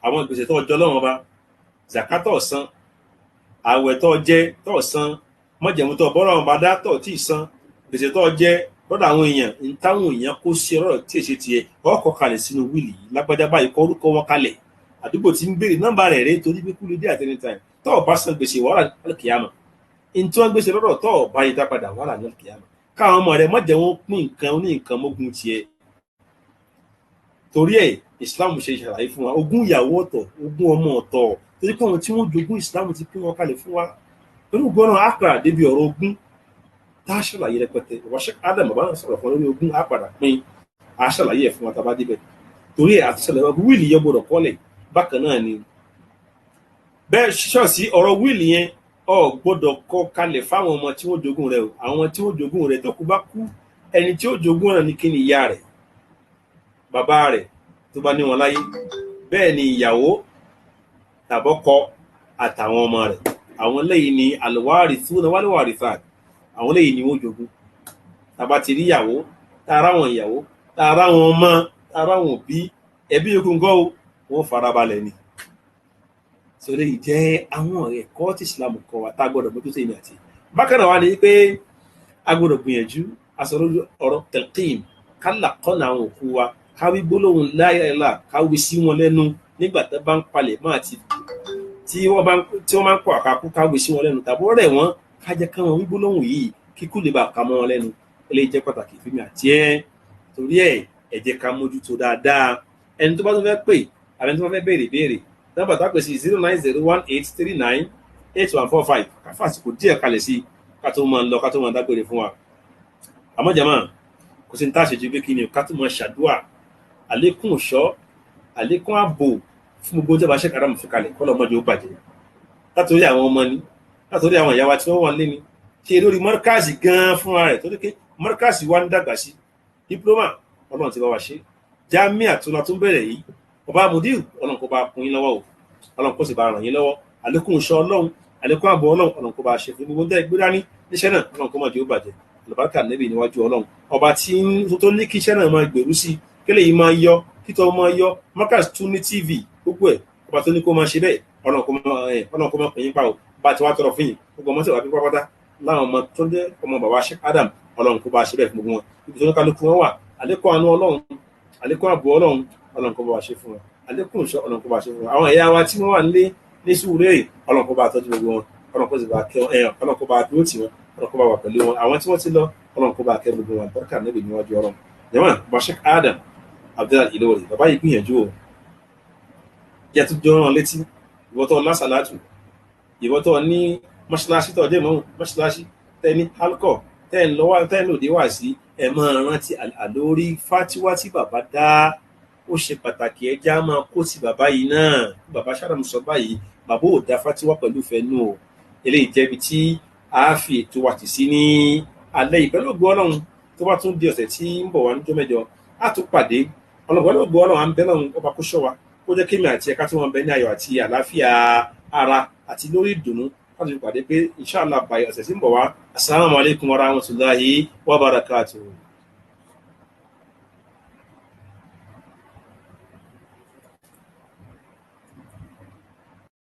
àwọn ìgbésẹ̀ tó ọjọ́ lọ́wọ́ bá zakatọ̀ ọ̀sán àwẹ̀ tó jẹ́ tó ọ̀sán mọ́jẹ̀mú tó bọ́rọ̀ ọba dá tó tí ì san gbèsè tó jẹ́ lọ́dọ̀ àwọn èèyàn ń táwọn èèyàn kó sí ọ̀rọ̀ tí èsì tiẹ̀ ọkọ̀ kalẹ̀ sínú wíìlì yìí lágbájá báyìí kọ orúkọ wọn kalẹ̀ àdúgbò tí ń béèrè nọ́mbà rẹ̀ rẹ̀ torí pé kúlẹ̀ dé at any time tó o bá san gbèsè wàhálà lálùkìyàmọ̀ ní tí wọ́n gbèsè lọ́dọ̀ tó o bá yí dá padà wàhálà lálùkìyàmọ̀ káwọn ọmọ rẹ̀ mọ́jẹ̀ wọn pín nǹkan ní nǹkan mógún tiẹ̀ torí ẹ̀ Islam ṣe ṣàlàyé fún wa ogún ìyàwó ọ̀tọ̀ ogún ọmọ ọ̀tọ̀ torí pé àwọn tí wọ́n jogún Islam ti pín wọn kalẹ̀ fún wa pẹ̀lú gbọ́nà àpàrà débi ọ̀rọ̀ ogún tá a ṣàlàyé rẹpẹtẹ ìwọ Sheikh Adam bàbá náà sọ̀rọ̀ fún lórí ogún àpàrà pín a ṣàlàyé ẹ̀ fún wa tá a bá débẹ̀ torí ẹ̀ àti ṣàlàyé wíìlì yẹn gbọ́dọ̀ kọ́lẹ̀ bákan náà ni bẹ́ẹ̀ ṣọ́ọ̀ṣì ọ̀rọ̀ wíìlì yẹn ò gbọ́dọ̀ kọ kalẹ̀ fáwọn ọmọ tí wọ́n jogún rẹ̀ o àwọn tí wọ́n jogún rẹ̀ tó kú bá kú ẹni tí ó jogún rẹ̀ ní kí ni ìyá rẹ̀ bàbá rẹ̀ tó bá ní wọn láyé bẹ́ẹ̀ ni ìyàwó tàbọ́kọ àtàwọn ọmọ rẹ̀ àwọn lẹ́yìn ni al-warithuna wal-warithat àwọn lẹ́yìn ni wọ́n jogún tàbá ti rí ìyàwó tààrà wọn ìyàwó tààrà wọn ọmọ tààrà wọn òbí ẹbí yòókù ń gọ́ wọn farabalẹ̀ ni sọlẹ yìí jẹ́ àwọn ẹ̀kọ́ tí Islam kọ́ wa tá a gbọ́dọ̀ mójútó èmi àti bákan náà wà ní pé a gbọ́dọ̀ gbìyànjú asọ̀rọ̀ ọ̀rọ̀ telqin kálà kọ́nà àwọn òkú wa káwí gbólóhùn la ilaha illallah káwí sí wọn lẹ́nu nígbà tó bá ń palẹ̀ mọ́ àti tí wọ́n máa ń kọ́ àkàkú káwí sí wọn lẹ́nu tàbí rẹ̀ wọ́n ká jẹ́ ká wọn wí gbólóhùn yìí kíkú lè bá ka mọ́ wọn lẹ́nu eléyìí jẹ́ pàtàkì fún mi àti ẹ́ torí ẹ jẹ́ ká mójútó dáadáa ẹni tó bá tún fẹ́ pè àbí ẹni tó bá fẹ́ béèrè nọ́mbà tá a pè sí 09018398145 káfàsìkò díẹ̀ kalẹ̀ sí ká tó máa lọ ká tó máa dágbére fún wa àmọ́ jàmáà kò sí ní tá a ṣe ju pé kí ni ká tó máa ṣàdúà àlékún ìṣọ́ àlékún ààbò fún gbogbo tí a bá ṣe kàdámù fi kalẹ̀ kọ́lọ́ mọ́jọ́ ó bàjẹ́ látòrí àwọn ọmọ ni látòrí àwọn ìyá wa tí wọ́n wà lé ni ṣe lórí mọ́rkáàsì gan-an fúnra rẹ̀ tó dé pé mọ́rkáàsì wa ń dàgbà sí dípúlọ́mà ọlọ́run ti bá wa ṣe jámíà tó la tún bẹ̀rẹ̀ yìí ọba mudir ọlọ́run kó bá kún yín lọ́wọ́ o ọlọ́run kó sì bá ràn yín lọ́wọ́ àlékún ìṣọ́ ọlọ́run àlékún ààbò ọlọ́run kó bá ṣe fún gbogbo tẹ́ gbé dání níṣẹ́ náà ọlọ́run kó mọ́jọ́ ó bàjẹ́ àlùbáríkà nẹ́bì níwájú ọlọ́run ọba tí tó ní kí iṣẹ́ náà máa gbèrú sí kílẹ̀ yìí máa yọ títọ́ máa yọ mọ́rkáàsì tún ní tv gbogbo ẹ̀ ọba tó ní kó máa ṣe bẹ́ẹ̀ ọlọ́run kó máa pè yín pa o bá ti wá tọrọ fún yín gbogbo ọmọ tí wàá fi pápátá láwọn ọmọ tó jẹ́ ọmọ bàbá Sheikh Adam ọlọ́run kó bá ṣe bẹ́ẹ̀ fún gbogbo wọn ibi tó ní kálukú wọn wà àlékún àánú ọlọ́run àlékún ààbò ọlọ́run kó bá ṣe fún wọn àlékún ìṣọ́ ọlọ́run kó bá ṣe fún wọn àwọn ẹ̀yà wa tí wọ́n wà nílé ní Sùúrùlérè ọlọ́run kó bá tọ́jú gbogbo wọn ọlọ́run kó sì bá kẹ́ ọlọ́run kó bá dúró tì wọn ọlọ́run kó bá wà pẹ̀lú wọn àwọn tí wọ́n ti lọ ọlọ́run kó bá kẹ́ gbogbo wọn bọ́kà níbi níwájú ọlọ́run jẹ́wọ́n bá Sheikh Adam Abdul Ìlọrí bàbá yìí gbìyànjú o yẹ tó jọ rán létí ìwọ́tọ̀ lásàlátù ìwọ́tọ̀ ní mọ́ṣáláṣí tó jẹ́ mọ́ mọ́ṣáláṣí tẹ́ ní halkọ̀ tẹ́ ń lọ́wọ́ tẹ́ ń lòdì wá sí ẹ máa rántí àlórí fátíwá tí bàbá dá ó ṣe pàtàkì ẹjá máa kó sí bàbá yìí náà bàbá Sàdámù sọ báyìí bàbá ò dá fátíwá pẹ̀lú fẹ́nu o eléyìí jẹ́bi tí a fi ètò wa tì sí ní alẹ́ ìpẹ́lú ògbó ọlọ́run tó bá tún di ọ̀sẹ̀ tí ń bọ̀ wá níjọ́ mẹ́jọ á tún pàdé ọlọ́gbọ́n ògbó ọlọ́run à ń bẹ lọ́run ọba kó ṣọ́ wa kó jẹ́ kémi àti ẹ̀ka tí wọ́n bẹ ní ayọ̀ àti àlàáfíà ara àti lórí ìdùnnú láti fi pàdé pé inshallah báyìí ọ̀sẹ̀ tí ń bọ̀ wá assalamu alaikum warahmatullahi wabarakatuh.